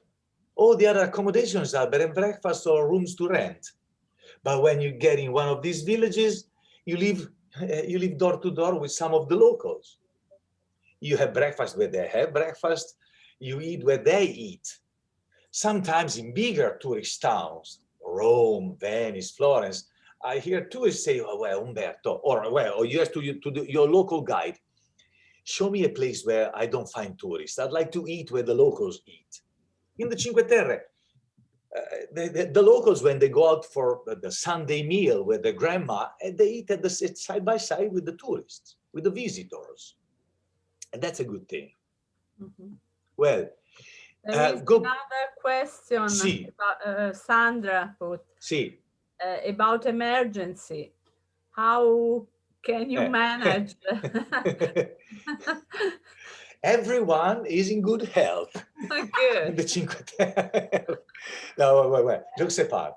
All the other accommodations are bed and breakfast or rooms to rent. But when you get in one of these villages, you live door to door with some of the locals. You have breakfast where they have breakfast. You eat where they eat. Sometimes in bigger tourist towns, Rome, Venice, Florence, I hear tourists say, oh, well, Umberto, or you ask your local guide, show me a place where I don't find tourists. I'd like to eat where the locals eat. In the Cinque Terre, the locals, when they go out for the Sunday meal with their grandma, they eat at side by side with the tourists, with the visitors. And that's a good thing. Well, there is another question about, Sandra put about emergency. How can you manage? Everyone is in good health. Good. The Cinque Terre. No, wait. Jokes apart.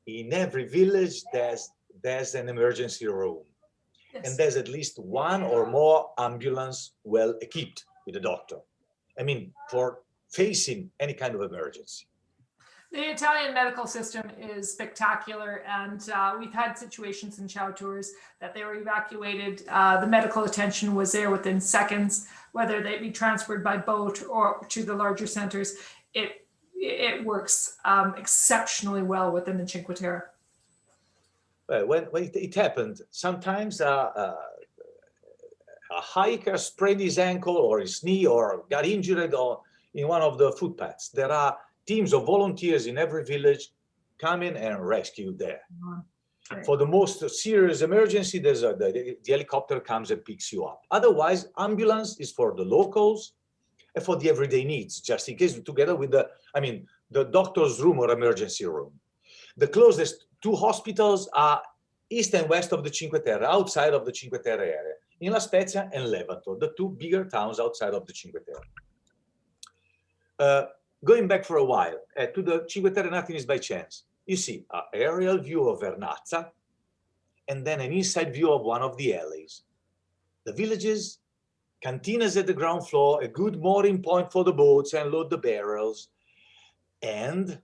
In every village, there's an emergency room. Yes. And there's at least one or more ambulance well equipped with a doctor. I mean, for facing any kind of emergency. The Italian medical system is spectacular, and we've had situations in Ciao tours that they were evacuated. The medical attention was there within seconds, whether they be transferred by boat or to the larger centers. It works exceptionally well within the Cinque Terre. Well, when it happened, sometimes a hiker sprained his ankle or his knee or got injured in one of the footpaths. There are teams of volunteers in every village come in and rescue there. Okay. For the most serious emergency, the helicopter comes and picks you up. Otherwise, ambulance is for the locals and for the everyday needs, just in case, together with the doctor's room or emergency room. The closest two hospitals are east and west of the Cinque Terre, outside of the Cinque Terre area, in La Spezia and Levanto, the two bigger towns outside of the Cinque Terre. Going back for a while, to the Cinque Terre, nothing is by chance. You see an aerial view of Vernazza, and then an inside view of one of the alleys. The villages cantinas at the ground floor, a good mooring point for the boats and load the barrels, and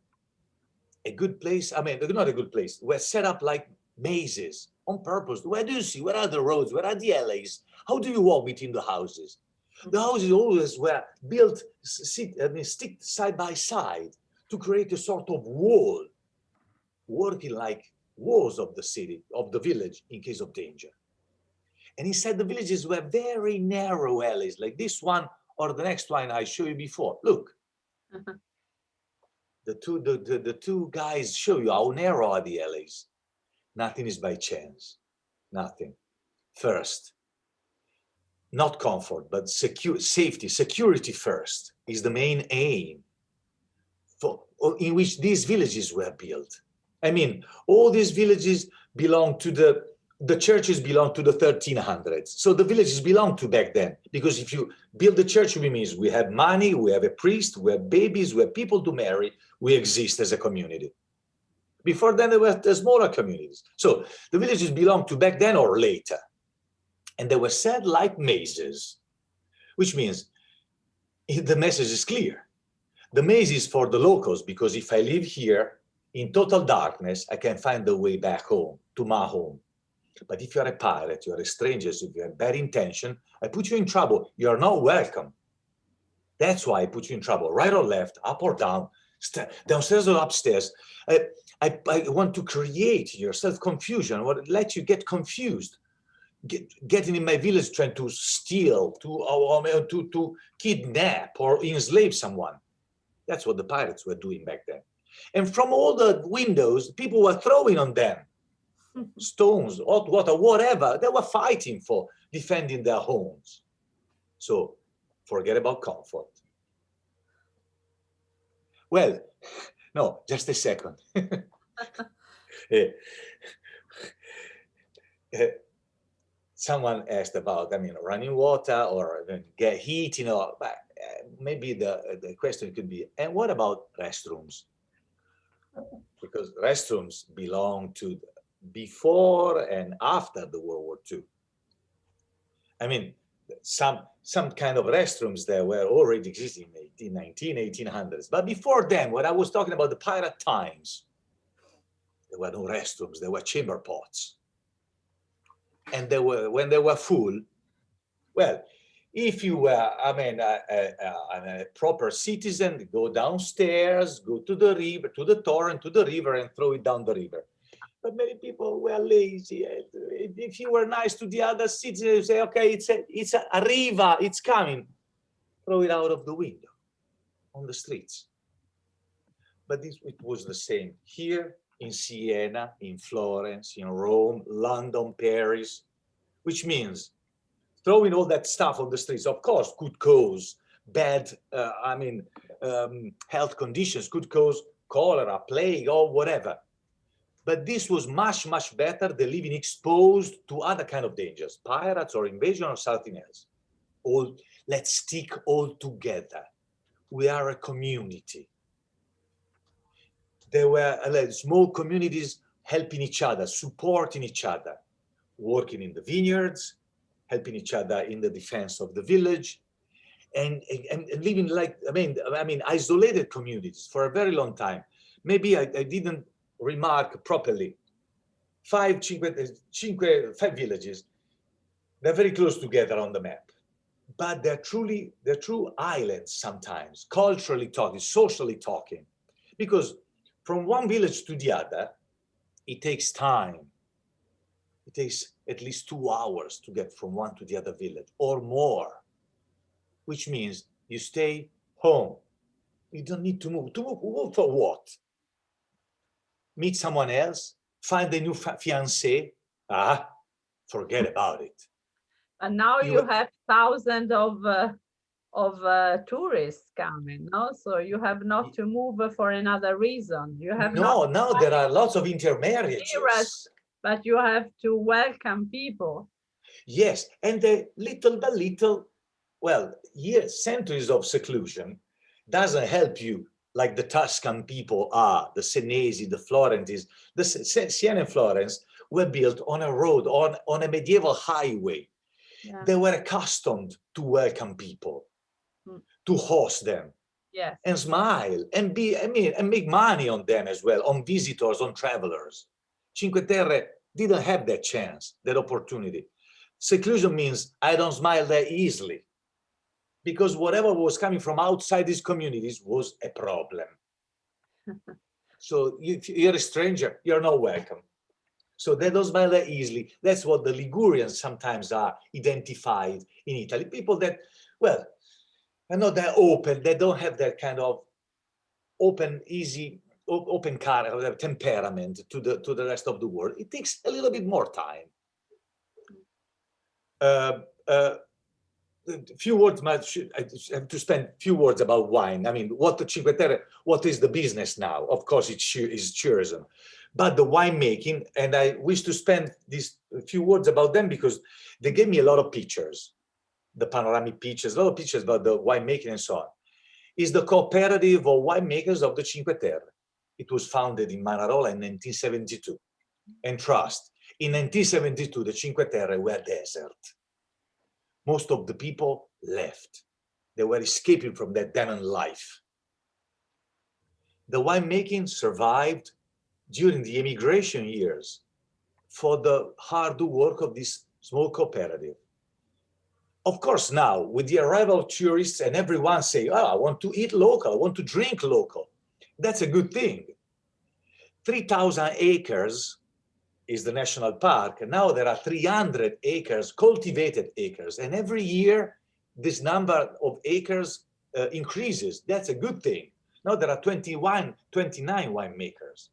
a good place. I mean, not a good place. We're set up like mazes on purpose. Where do you see? Where are the roads? Where are the alleys? How do you walk between the houses? The houses always were built, stick side by side to create a sort of wall, working like walls of the city, of the village in case of danger. And inside the villages were very narrow alleys, like this one or the next one I showed you before. Look, the two guys show you how narrow are the alleys. Nothing is by chance, nothing. First, not comfort, but safety, security first is the main aim in which these villages were built. I mean, all these villages belong to the churches belong to the 1300s. So the villages belong to back then, because if you build the church, it means we have money, we have a priest, we have babies, we have people to marry, we exist as a community. Before then, there were the smaller communities. So the villages belong to back then or later. And they were set like mazes, which means the message is clear. The maze is for the locals, because if I live here in total darkness, I can find the way back home, to my home. But if you're a pirate, you're a stranger, if you have bad intention, I put you in trouble. You're not welcome. That's why I put you in trouble, right or left, up or down, downstairs or upstairs. I want to create yourself confusion, or let you get confused. Getting in my village trying to steal, to kidnap or enslave someone. That's what the pirates were doing back then. And from all the windows, people were throwing on them stones, hot water, whatever. They were fighting for defending their homes. So forget about comfort. Well, no, just a second. Someone asked about, running water or get heat, but maybe the question could be, and what about restrooms? Because restrooms belong to before and after the World War II. Some kind of restrooms there were already existing in 1800s. But before then, when I was talking about the pirate times, there were no restrooms, there were chamber pots. And when they were full, well, if you were, a proper citizen, go downstairs, go to the river, to the torrent, to the river, and throw it down the river. But many people were lazy. If you were nice to the other citizens, you say, okay, it's a river, it's coming. Throw it out of the window on the streets. But it was the same here in Siena, in Florence, in Rome, London, Paris, which means throwing all that stuff on the streets, of course, could cause bad, health conditions, could cause cholera, plague, or whatever. But this was much, much better than living exposed to other kind of dangers, pirates or invasion or something else. Let's stick all together. We are a community. There were small communities helping each other, supporting each other, working in the vineyards, helping each other in the defense of the village, and living like, isolated communities for a very long time. Maybe I didn't remark properly. 5 villages, they're very close together on the map, but they're true islands sometimes, culturally talking, socially talking, because from one village to the other, it takes time. It takes at least 2 hours to get from one to the other village or more, which means you stay home. You don't need to move. To move for what? Meet someone else? Find a new fiancé? Forget about it. And now you have thousands of tourists coming, no? So you have not to move for another reason. You have now there are lots of intermarriages. But you have to welcome people. Yes, and little by little, centuries of seclusion doesn't help you like the Tuscan people are, the Senesi, the Florentines. The Siena and Florence were built on a road, on a medieval highway. Yeah. They were accustomed to welcome people, to host them, Yes. and smile and and make money on them as well, on visitors, on travelers. Cinque Terre didn't have that chance, that opportunity. Seclusion means I don't smile that easily, because whatever was coming from outside these communities was a problem. So if you're a stranger, you're not welcome. So they don't smile that easily. That's what the Ligurians sometimes are identified in Italy. People that, well, are not that open. They don't have that kind of open, easy, open character, temperament to the rest of the world. It takes a little bit more time. Few words. I have to spend few words about wine. I mean, what the Cinque Terre, what is the business now? Of course, it's tourism, but the winemaking, and I wish to spend these few words about them because they gave me a lot of pictures, the panoramic pictures, a lot of pictures about the winemaking and so on. Is the cooperative of winemakers of the Cinque Terre. It was founded in Manarola in 1972. And trust, in 1972, the Cinque Terre were desert. Most of the people left. They were escaping from that demon life. The winemaking survived during the immigration years for the hard work of this small cooperative. Of course, now with the arrival of tourists and everyone say, oh, I want to eat local, I want to drink local. That's a good thing. 3,000 acres is the national park. And now there are 300 acres, cultivated acres. And every year, this number of acres increases. That's a good thing. Now there are 29 winemakers.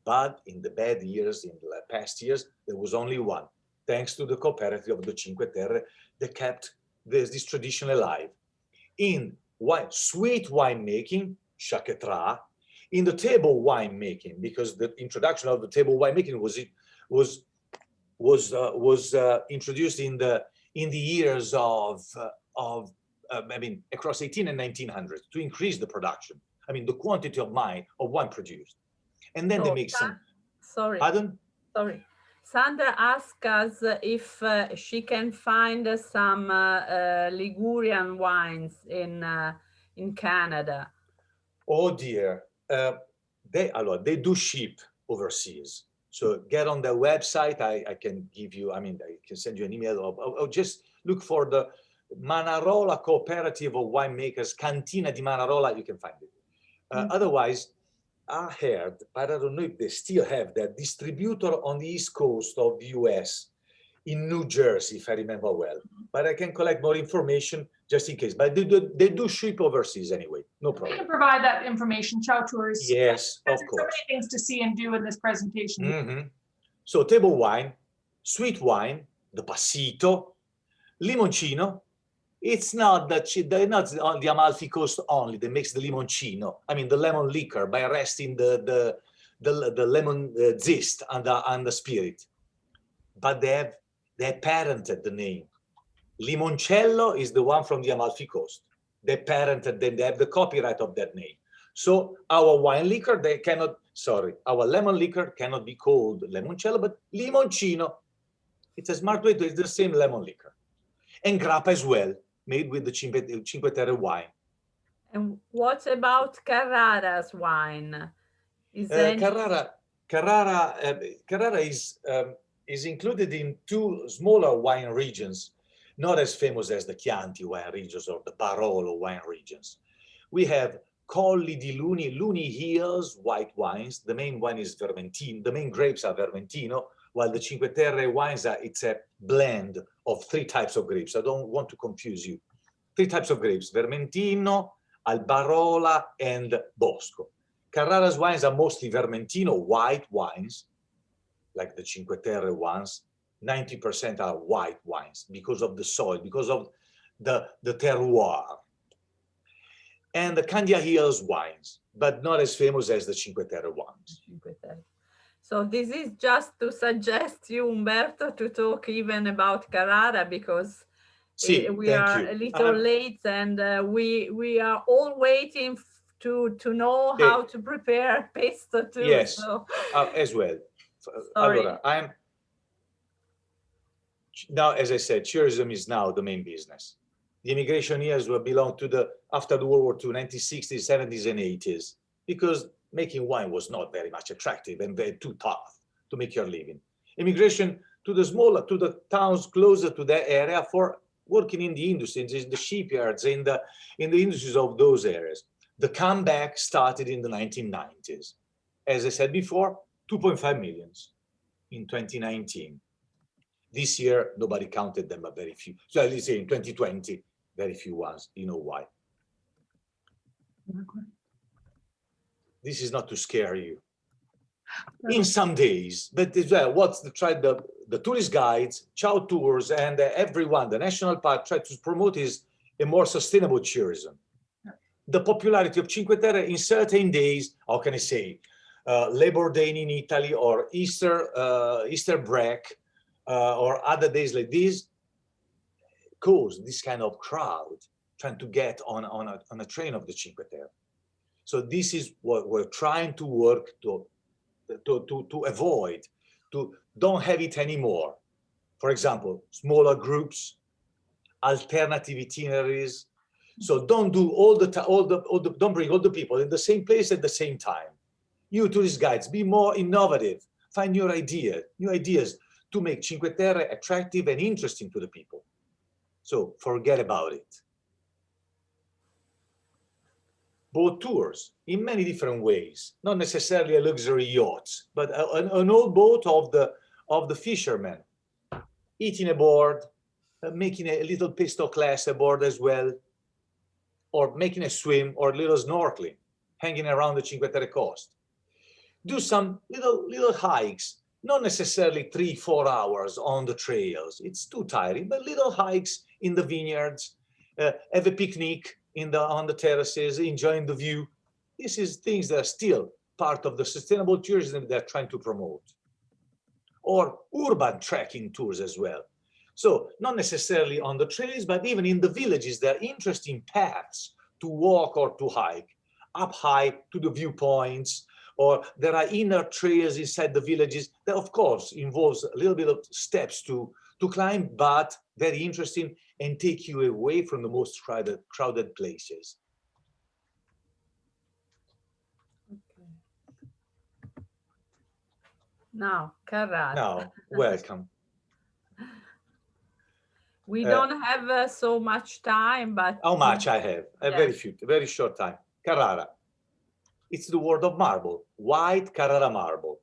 But in the bad years, in the past years, there was only one, thanks to the cooperative of the Cinque Terre that kept this tradition alive. In sweet winemaking, charcuterie, in the table winemaking, because the introduction of the table winemaking was introduced in the years of I mean across 18 and 1900s to increase the production. I mean the quantity of wine produced, and then So, they make some. Sorry. Pardon? Sorry. Sandra asked us if she can find some Ligurian wines in Canada. Oh dear, they do ship overseas. So get on their website. I can give you. I mean, I can send you an email. Or just look for the Manarola Cooperative of Winemakers, Cantina di Manarola. You can find it. Otherwise, I heard, but I don't know if they still have that distributor on the East Coast of the US, in New Jersey, if I remember well. But I can collect more information just in case. But they do ship overseas anyway, no We problem. can provide that information, Ciao Tours. Yes, of There's course. so many things to see and do in this presentation. So table wine, sweet wine, the passito, limoncino. It's not that they're not on the Amalfi Coast only. They makes the limoncino. I mean the lemon liquor by arresting the lemon zest and the spirit. But they patented the name. Limoncello is the one from the Amalfi Coast. They patented, then they have the copyright of that name. So our wine liquor, our lemon liquor cannot be called limoncello, but limoncino. It's a smart way it's the same lemon liquor. And grappa as well, made with the Cinque Terre wine. And what about Carrara's wine? Carrara is included in two smaller wine regions, not as famous as the Chianti wine regions or the Barolo wine regions. We have Colli di Luni Hills white wines. The main wine is Vermentino. The main grapes are Vermentino, while the Cinque Terre wines it's a blend of three types of grapes. I don't want to confuse you. Three types of grapes: Vermentino, Albarola, and Bosco. Carrara's wines are mostly Vermentino white wines, like the Cinque Terre ones. 90% are white wines because of the soil, because of the terroir. And the Candia Hills wines, but not as famous as the Cinque Terre wines. So this is just to suggest you, Umberto, to talk even about Carrara, because we are a little late, and we are all waiting to know how to prepare pesto too. Yes, so. as well. Sorry. Allora, Now, as I said, tourism is now the main business. The immigration years will belong to the, after the World War II, 1960s, 70s, and 80s, because making wine was not very much attractive and very too tough to make your living. Immigration to the smaller, to the towns closer to that area for working in the industry, in the shipyards, in the industries of those areas. The comeback started in the 1990s. As I said before, 2.5 million in 2019. This year, nobody counted them, but very few. So let's say in 2020, very few ones. You know why? This is not to scare you. In some days, but as well, what's the tourist guides, Ciao Tours, and everyone, the national park try to promote is a more sustainable tourism. The popularity of Cinque Terre in certain days, how can I say, Labor Day in Italy or Easter break, or other days like this, cause this kind of crowd trying to get on a train of the Cinque Terre. So this is what we're trying to work to avoid, to don't have it anymore. For example, smaller groups, alternative itineraries. So don't do don't bring all the people in the same place at the same time. You tourist guides, be more innovative, find new ideas to make Cinque Terre attractive and interesting to the people. So forget about it. Boat tours in many different ways, not necessarily a luxury yacht, but an old boat of the fishermen, eating aboard, making a little pistol class aboard as well, or making a swim or a little snorkeling, hanging around the Cinque Terre coast. Do some little hikes, not necessarily 3-4 hours on the trails. It's too tiring, but little hikes in the vineyards, have a picnic on the terraces, enjoying the view. This is things that are still part of the sustainable tourism they're trying to promote. Or urban trekking tours as well. So not necessarily on the trails, but even in the villages, there are interesting paths to walk or to hike, up high to the viewpoints, or there are inner trails inside the villages that of course involves a little bit of steps to climb, but very interesting and take you away from the most crowded places. Okay. Now, Carrara. Now, welcome. We don't have so much time, but how much I have? Yes. Very short time. Carrara. It's the word of marble, white Carrara marble.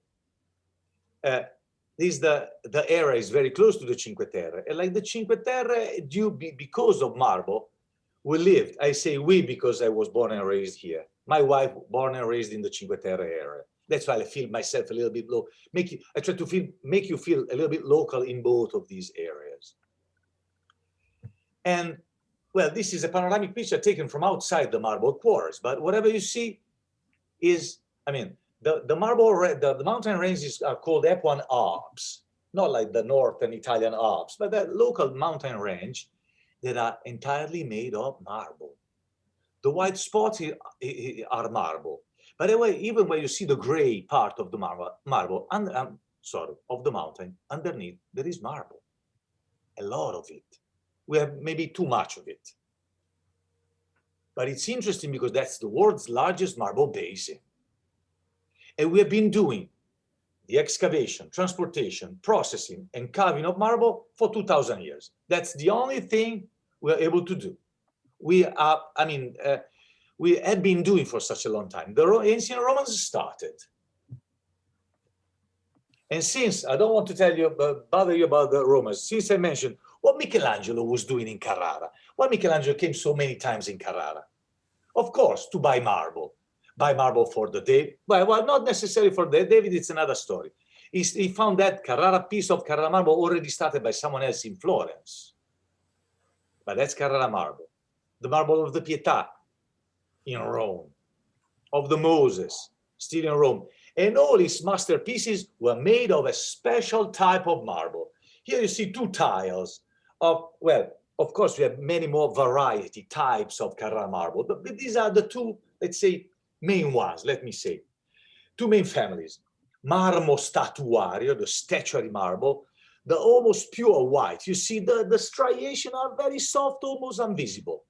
The area is very close to the Cinque Terre, and like the Cinque Terre, because of marble, we lived. I say we because I was born and raised here. My wife born and raised in the Cinque Terre area. That's why I feel myself a little bit low. I try to make you feel a little bit local in both of these areas. And well, this is a panoramic picture taken from outside the marble quarries, but whatever you see is, I mean, the mountain ranges are called Epuan Alps, not like the northern Italian Alps, but the local mountain range that are entirely made of marble. The white spots are marble. By the way, even when you see the gray part of the marble of the mountain, underneath there is marble, a lot of it. We have maybe too much of it. But it's interesting because that's the world's largest marble basin. And we have been doing the excavation, transportation, processing, and carving of marble for 2,000 years. That's the only thing we're able to do. We have been doing for such a long time. The ancient Romans started. And since, I don't want to bother you about the Romans, since I mentioned what Michelangelo was doing in Carrara, why Michelangelo came so many times in Carrara. Of course, to buy marble for the David. Well, not necessarily for the David, it's another story. He found that piece of Carrara marble already started by someone else in Florence. But that's Carrara marble. The marble of the Pietà in Rome, of the Moses, still in Rome. And all his masterpieces were made of a special type of marble. Here you see two tiles of, well, of course, we have many more variety types of Carrara marble, but these are the two, let's say, main ones, let me say. Two main families. Marmo statuario, the statuary marble, the almost pure white. You see the striations are very soft, almost invisible.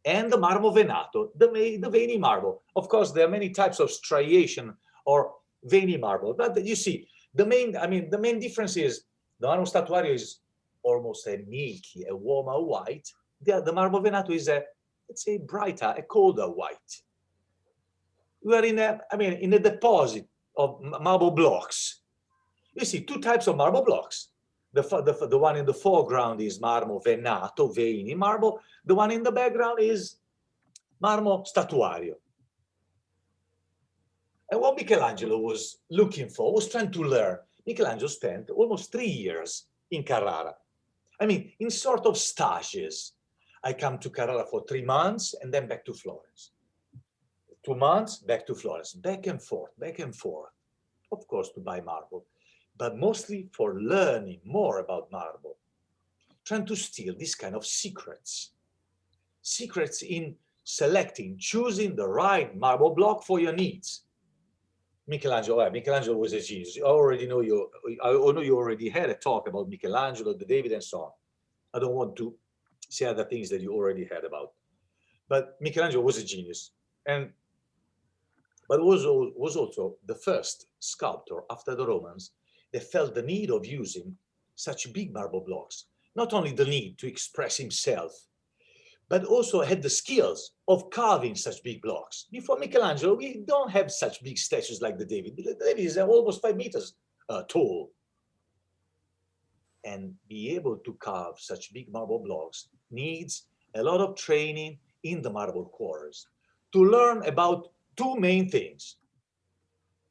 And the marble venato, the veiny marble. Of course, there are many types of striation or veiny marble, but you see, the main difference is the marble statuario is almost a milky, a warmer white. The marble venato is a, let's say, brighter, a colder white. We are in a deposit of marble blocks. You see two types of marble blocks. The one in the foreground is marmo venato, veiny marble. The one in the background is marmo statuario. And what Michelangelo was looking for, was trying to learn. Michelangelo spent almost 3 years in Carrara. I mean, in sort of stages. I come to Carrara for 3 months and then back to Florence. 2 months, back to Florence, back and forth, of course, to buy marble, but mostly for learning more about marble, trying to steal this kind of secrets in selecting, choosing the right marble block for your needs. Michelangelo was a genius. I know you already had a talk about Michelangelo, the David, and so on. I don't want to say other things that you already heard about. But Michelangelo was a genius, but was also the first sculptor after the Romans that felt the need of using such big marble blocks. Not only the need to express himself, but also had the skills of carving such big blocks. Before Michelangelo, we don't have such big statues like the David. The David is almost 5 meters tall. And be able to carve such big marble blocks needs a lot of training in the marble quarries to learn about 2 main things.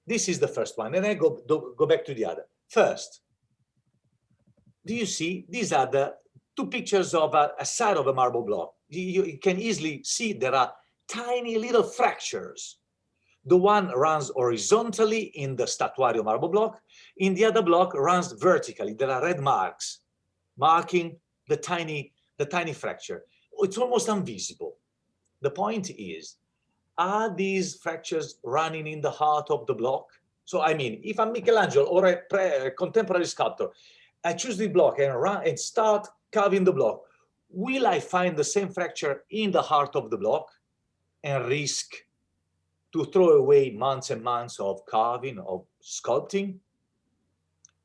This is the first one, and I go back to the other. First, do you see, these are the 2 pictures of a side of a marble block. You can easily see there are tiny little fractures. The one runs horizontally in the statuario marble block. In the other block runs vertically. There are red marks marking the tiny fracture. It's almost invisible. The point is, are these fractures running in the heart of the block? So I mean, if I'm Michelangelo or a contemporary sculptor, I choose the block and run and start carving the block. Will I find the same fracture in the heart of the block and risk to throw away months and months of carving, of sculpting?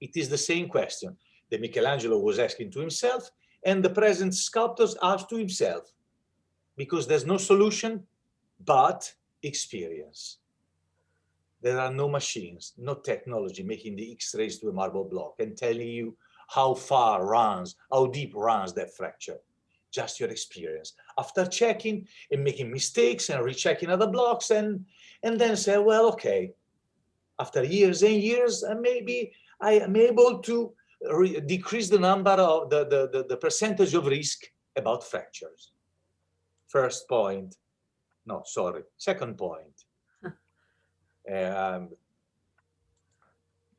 It is the same question that Michelangelo was asking to himself and the present sculptors ask to himself, because there's no solution but experience. There are no machines, no technology making the X-rays to a marble block and telling you how far runs, how deep runs that fracture. Just your experience. After checking and making mistakes and rechecking other blocks and then say, well, okay, after years and years, maybe I am able to decrease the number of the percentage of risk about fractures. First point. No, sorry, second point.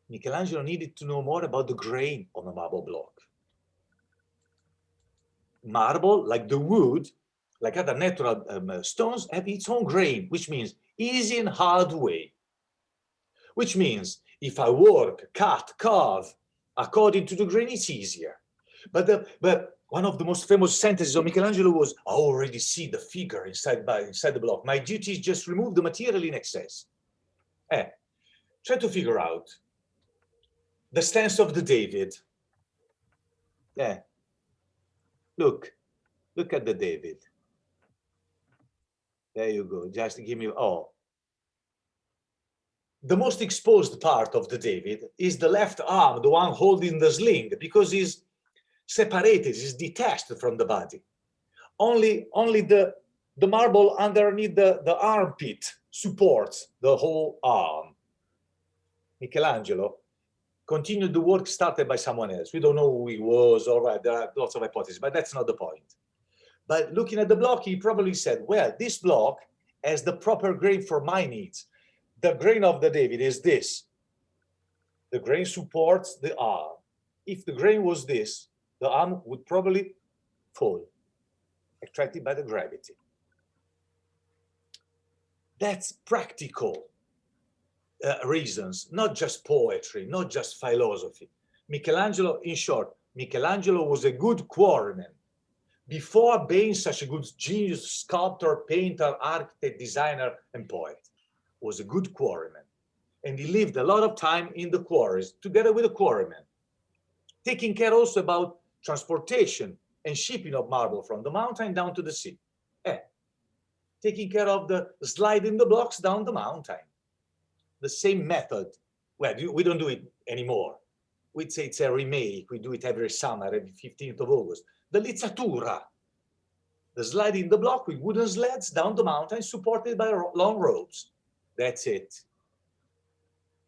Michelangelo needed to know more about the grain on a marble block. Marble, like the wood, like other natural stones, have its own grain, which means easy and hard way. Which means if I work, cut, carve according to the grain, it's easier. But one of the most famous sentences of Michelangelo was, I already see the figure inside the block. My duty is just remove the material in excess. Try to figure out the stance of the David. Look at the David. There you go. Just give me, the most exposed part of the David is the left arm, the one holding the sling, because he's separated, is detached from the body. Only the marble underneath the armpit supports the whole arm. Michelangelo continued the work started by someone else. We don't know who he was, all right, there are lots of hypotheses, but that's not the point. But looking at the block, he probably said, well, this block has the proper grain for my needs. The grain of the David is this. The grain supports the arm. If the grain was this, the arm would probably fall, attracted by the gravity. That's practical reasons, not just poetry, not just philosophy. Michelangelo, in short, Michelangelo was a good quarryman. Before being such a good genius, sculptor, painter, architect, designer, and poet, was a good quarryman. And he lived a lot of time in the quarries, together with the quarrymen, taking care also about transportation and shipping of marble from the mountain down to the sea. Taking care of the sliding the blocks down the mountain. The same method. Well, we don't do it anymore. We'd say it's a remake. We do it every summer, every 15th of August. The lizzatura, the sliding the block with wooden sleds down the mountain supported by long ropes. That's it.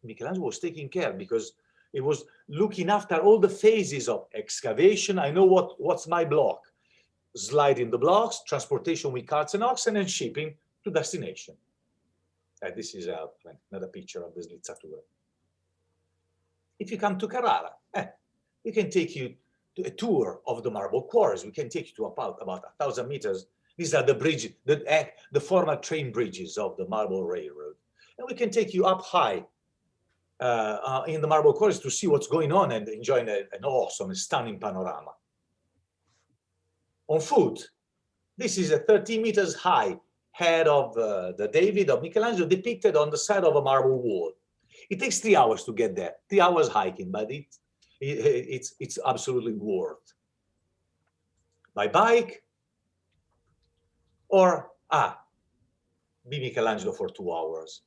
Michelangelo was taking care because he was looking after all the phases of excavation. I know what's my block. Sliding the blocks, transportation with carts and oxen, and shipping to destination. This is another picture of this lizzatura. If you come to Carrara, we can take you to a tour of the marble quarries. We can take you to about 1,000 meters. These are the bridges, the former train bridges of the marble railroad. And we can take you up high in the marble quarries to see what's going on and enjoy an awesome, stunning panorama. On foot, this is a 30 meters high head of the David of Michelangelo depicted on the side of a marble wall. It takes 3 hours to get there, 3 hours hiking, but it's absolutely worth. By bike, or be Michelangelo for 2 hours.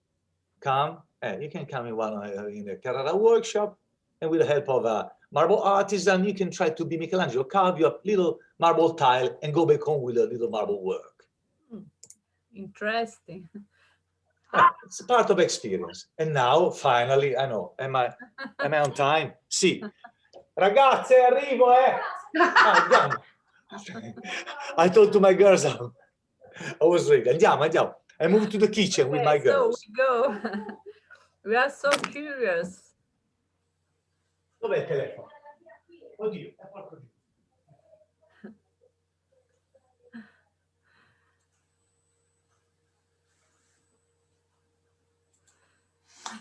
Come, you can come in a Carrara workshop, and with the help of a marble artisan, you can try to be Michelangelo, carve your little marble tile and go back home with a little marble work. Interesting. It's part of experience. And now, finally, I know, am I on time? Sì. Ragazze, arrivo, andiamo. I told to my girls, I was ready. Andiamo. I moved to the kitchen with my girls. So we go. We are so curious. Dov'è il telefono? Oddio, è qualcosa.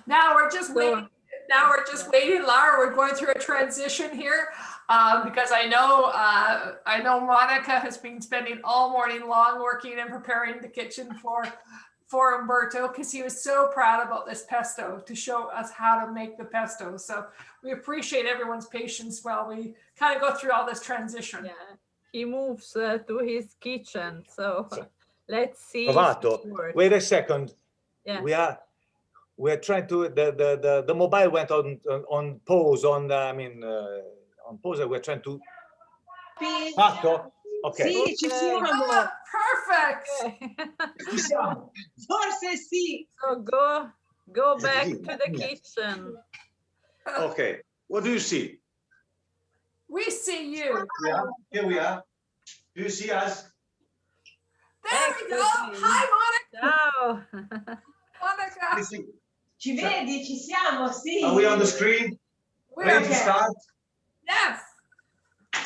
Now we're just waiting. Now we're just waiting, Lara. We're going through a transition here because I know Monica has been spending all morning long working and preparing the kitchen for Umberto because he was so proud about this pesto to show us how to make the pesto. So we appreciate everyone's patience while we kind of go through all this transition. Yeah, he moves to his kitchen. So let's see. Provato. Wait a second. Yeah. We're trying to the mobile went on pause on pause. We're trying to. Fatto? Okay. Sì, ci siamo. Perfect. Ci siamo. Forse sì. So go back to the kitchen. Okay. What do you see? We see you. Yeah. Here we are. Do you see us? There we go. Hi, Monica. Ciao. Monica. Ci vedi? Ci siamo, sì. Are we on the screen? Ready to start? Yes.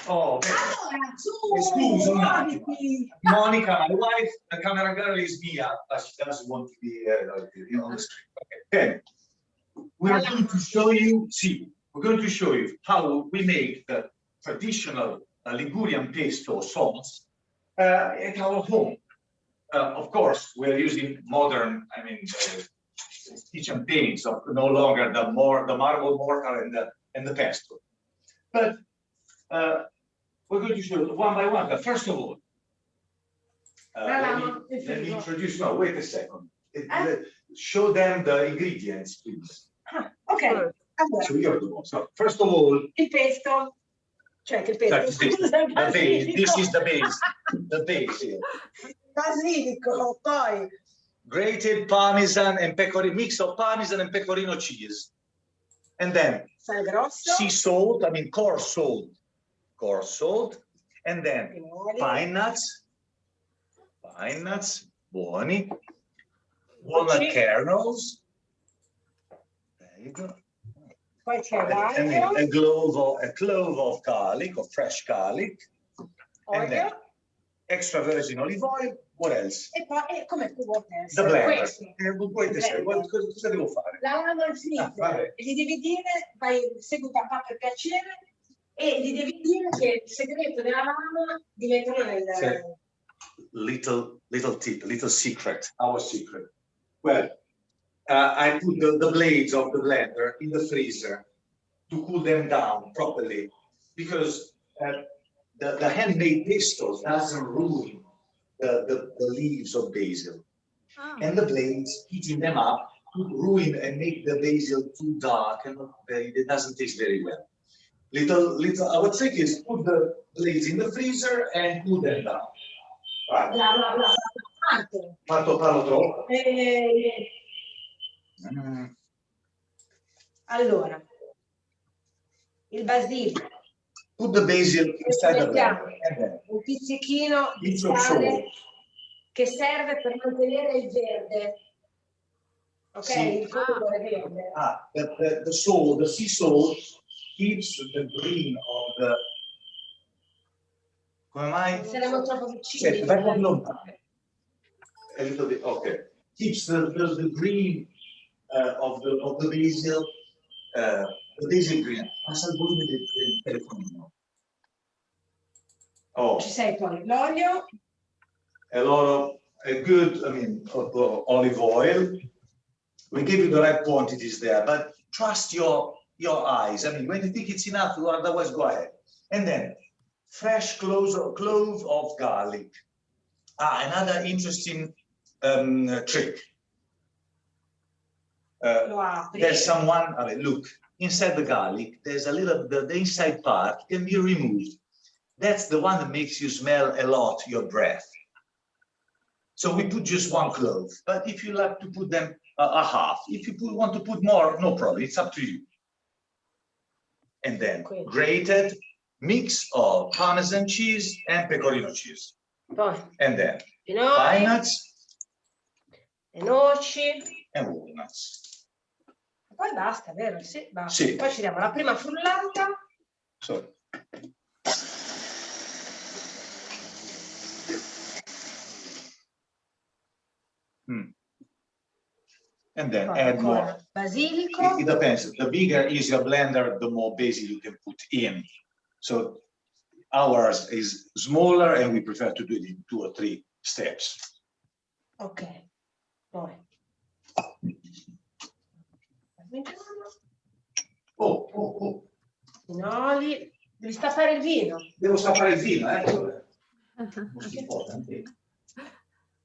Oh, Allora, Excuse me. muoviti. Monica, my wife, the camera girl is Mia, but she doesn't want to be on the screen. Okay. We're going to show you. We're going to show you how we make the traditional Ligurian pesto sauce at our home. Of course, we're using modern, kitchen things, so no longer the marble mortar and the pesto. But we're going to show you one by one. But first of all, let me introduce. No, wait a second. Show them the ingredients, please. Ok, allora, So first of all, il pesto. Cioè, che pesto? Scusa, the base. This is the base. The base here. Basilico, poi Grated Parmesan and pecorino, mix of Parmesan and pecorino cheese. And then sale grosso, sea salt, coarse salt, and then pine nuts, buoni, walnut kernels. There you go. poi c'è And then l'aglio, a clove of garlic, of fresh garlic, and then olio, extra virgin olive oil, What else? E poi, come tu vuoi The essere? blender. Questo. Cosa devo fare? La mano al vabbè. freezer. Gli devi dire, segui papà per piacere, e gli devi dire che il segreto della mano di metterlo nel... Little tip, little secret, our secret. Well, I put the blades of the blender in the freezer to cool them down properly, because the handmade pesto doesn't ruin the leaves of basil. Ah. And the blades, heating them up, could ruin and make the basil too dark, and it doesn't taste very well. Our trick is put the blades in the freezer and cool them down. Right. Parlo troppo. Allora, il basilico. Put the basil inside the blender. And then Un pizzichino di Pinch of sale salt. che serve per mantenere il verde. Ok? Sì. Il colore verde. The salt, the sea salt, keeps the green of the. Come mai? Saremo troppo vicini. Vai un po' lontano. A little bit. Okay. Keeps the green of the basil. The basil green. Passa il volume del telefonino. Oh. Ci sei poi. L'olio. A good, olive oil. We give you the right quantities there, but trust your eyes. When you think it's enough, otherwise go ahead. And then fresh clove of garlic. Another interesting trick. There's someone, look, inside the garlic, there's a little, the inside part can be removed. That's the one that makes you smell a lot your breath. So we put just one clove, but if you like to put them a half, if you want to put more, no problem, it's up to you. And then grated mix of Parmesan cheese and pecorino cheese. Poi. And then pine nuts, noci. and walnuts. Poi basta, vero? Sì, basta. Sì. Poi ci diamo la prima frullata. So. And then add more. Basilico. It depends. The bigger is your blender, the more basil you can put in. So ours is smaller, and we prefer to do it in 2 or 3 steps. Ok. Poi. Oh. Pinoli. Devi stappare il vino. Devo stappare il vino, Non si può,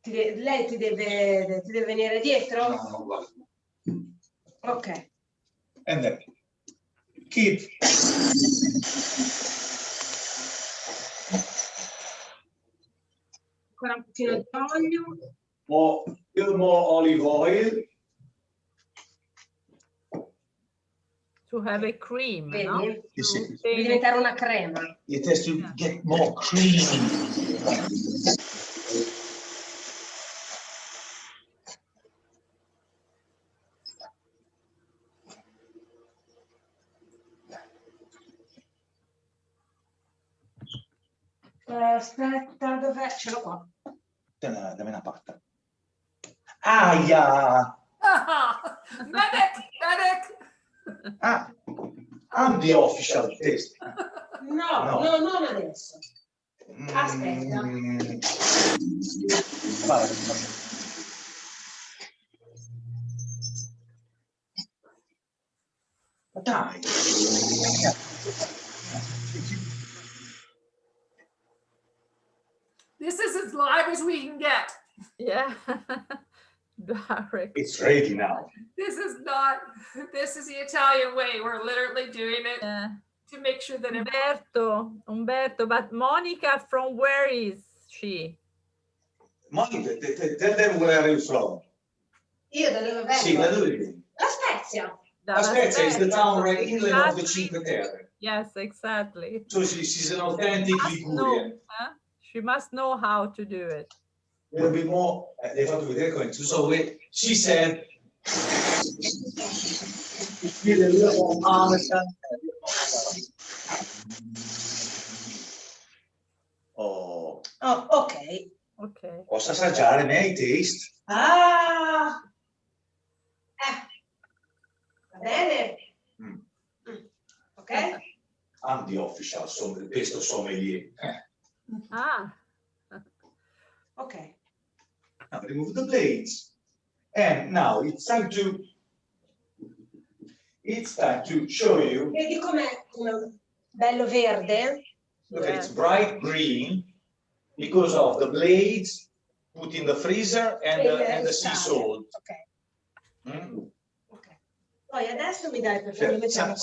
Lei ti deve venire dietro? No, guarda. Ok. And then keep. Ancora un pochino di olio. Little more olive oil. To have a cream, Vedi? no? Deve diventare una crema. It has to get more creamy. Aspetta, dov'è? Ce l'ho qua. Dammi una patta. Aia! Medic! I'm the official taste. No, non adesso. Aspetta. Dai. This is as live as we can get. Yeah. Direct. It's ready now. This is the Italian way. We're literally doing it to make sure that Umberto, but Monica, from where is she? Monica, tell them where are you from? Io da dove vengo? Sì, da dove vieni? La Spezia. La Spezia is the town right inland of the Cinque Terre. Yes, exactly. So she's an authentic Ligurian. She must know how to do it. There'll be more. They fatto vedere come. So she said, Oh, ok. Ok. Posso assaggiare, may I taste? Ah! Va bene? Mm. Ok? I'm the official pesto sommelier. Ah, Ok. Now remove the blades. And now it's time to show you. Vedi com'è bello verde? Look, it's bright green because of the blades put in the freezer and the sea salt. Ok. Mm? Ok. Poi adesso mi dai per farlo mettere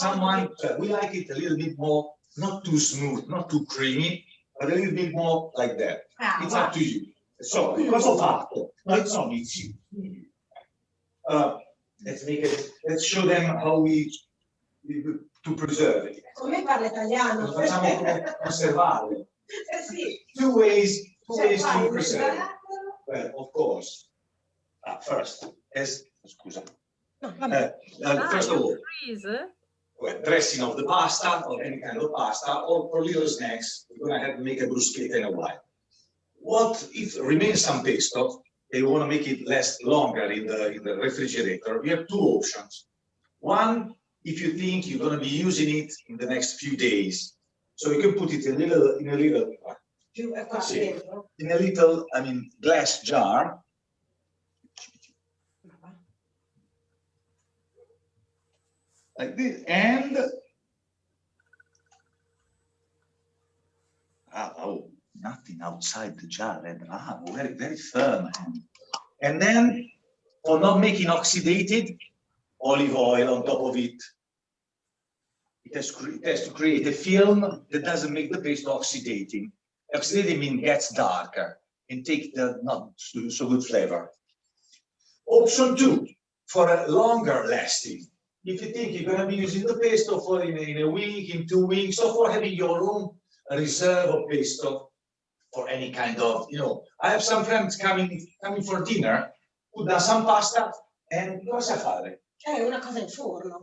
We like it a little bit more, not too smooth, not too creamy, but a little bit more like that. It's up to you. So, cosa ho fatto? No, it's only it's you. Let's show them how to preserve it. Come parla italiano? Lo facciamo come conservarlo. Sì. Two ways to Fai un preserve it. barattolo. Well, of course. First, scusa. No, vabbè. First of all, freeze? well, dressing of the pasta or any kind of pasta or for little snacks. We're gonna have to make a bruschetta in a while. What if remains some pesto? They want to make it last longer in the refrigerator. We have two options. One, if you think you're going to be using it in the next few days, so you can put it in a little glass jar. Like this, and nothing outside the jar, and very, very firm. And then, for not making oxidated, olive oil on top of it. It has to create a film that doesn't make the paste oxidating. Oxidating means gets darker and take the not so good flavor. Option 2, for a longer lasting. If you think you're going to be using the pesto for in a week, in 2 weeks, or for having your own reserve of pesto for any kind of, I have some friends coming for dinner who does some pasta and cosa fare? Una cosa in forno.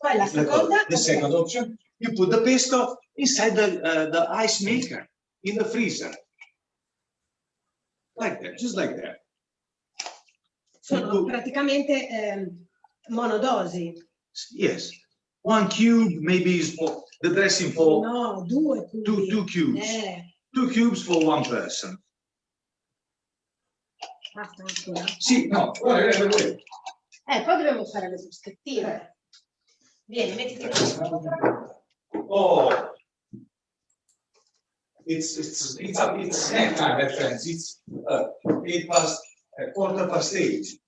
Poi la seconda? The second option, you put the pesto inside the ice maker in the freezer. Like that, just like that. Sono praticamente monodosi. Yes. 1 cube maybe is for the dressing for no, 2 cubi. Two cubes. 2 cubes for 1 person. Basta ancora. Sì, no. Poi dobbiamo fare le bruschettine. Vieni, mettiti Oh, it's snack time, my friends. It's 8:15.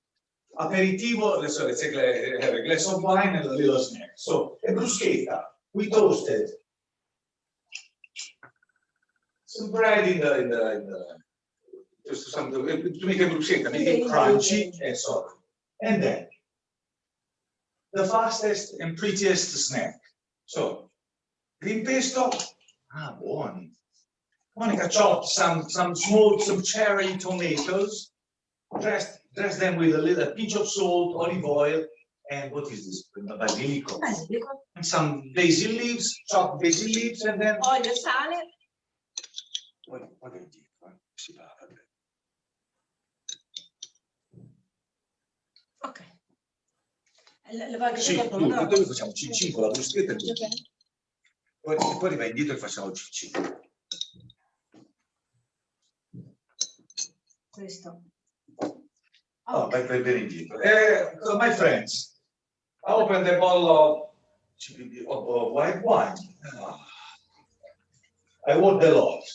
Aperitivo, let's have a glass of wine and a little snack. So a bruschetta, we toasted some bread in the just something to make a bruschetta, make it crunchy and soft. And then the fastest and prettiest snack. So green pesto, buoni. Monica chopped some cherry tomatoes, dress them with a pinch of salt, olive oil, and what is this? Basilico. And some basil leaves, chopped basil leaves, and then olio, sale. Ok. Sì, noi facciamo cin con la bruschetta e poi riva indietro e facciamo il cin. Questo. Oh, vai bene indietro. My friends, I opened a bottle of white wine. I worked a lot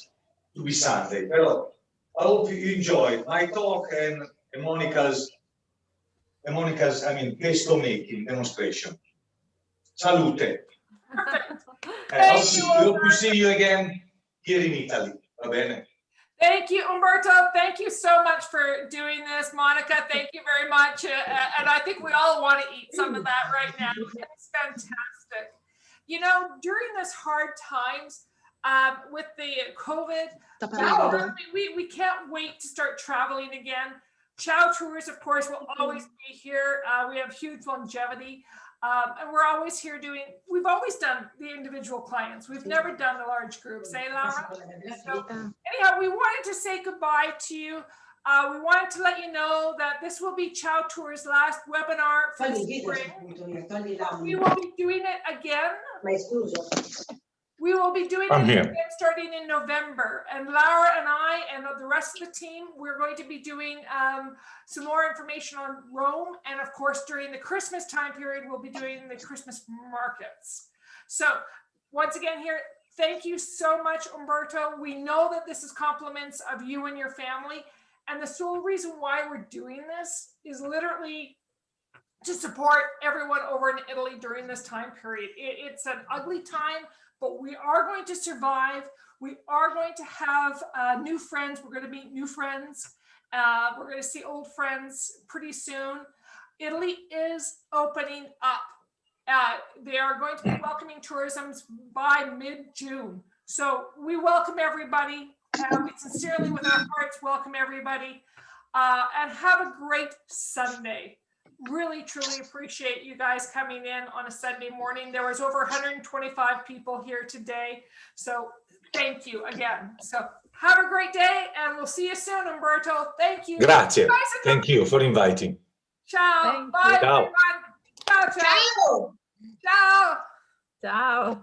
to be Sunday, but I hope you enjoyed my talk and Monica's, pesto making demonstration. Salute. I hope to see you again here in Italy. Va bene? Thank you, Umberto. Thank you so much for doing this. Monica, thank you very much. And I think we all want to eat some of that right now. It's fantastic. During this hard times with the COVID, we can't wait to start traveling again. Ciao Tours, of course, will always be here. We have huge longevity. And we're always here we've always done the individual clients. We've never done the large groups, eh, Laura? So anyhow, we wanted to say goodbye to you. We wanted to let you know that this will be Ciao Tour's last webinar for the spring. We will be doing it again. We will be doing it again starting in November. And Laura and I and the rest of the team, we're going to be doing some more information on Rome. And of course, during the Christmas time period, we'll be doing the Christmas markets. So once again here, thank you so much, Umberto. We know that this is compliments of you and your family. And the sole reason why we're doing this is literally to support everyone over in Italy during this time period. It's an ugly time, but we are going to survive. We are going to have new friends. We're going to meet new friends. We're going to see old friends pretty soon. Italy is opening up. They are going to be welcoming tourism by mid-June. So we welcome everybody. We sincerely, with our hearts, welcome everybody. And have a great Sunday. Really, truly appreciate you guys coming in on a Sunday morning. There was over 125 people here today. So thank you again. So have a great day and we'll see you soon, Umberto. Thank you. Grazie. Thank you for inviting. Ciao. Bye, Ciao. everyone. Ciao, ciao. Ciao. Ciao. Ciao.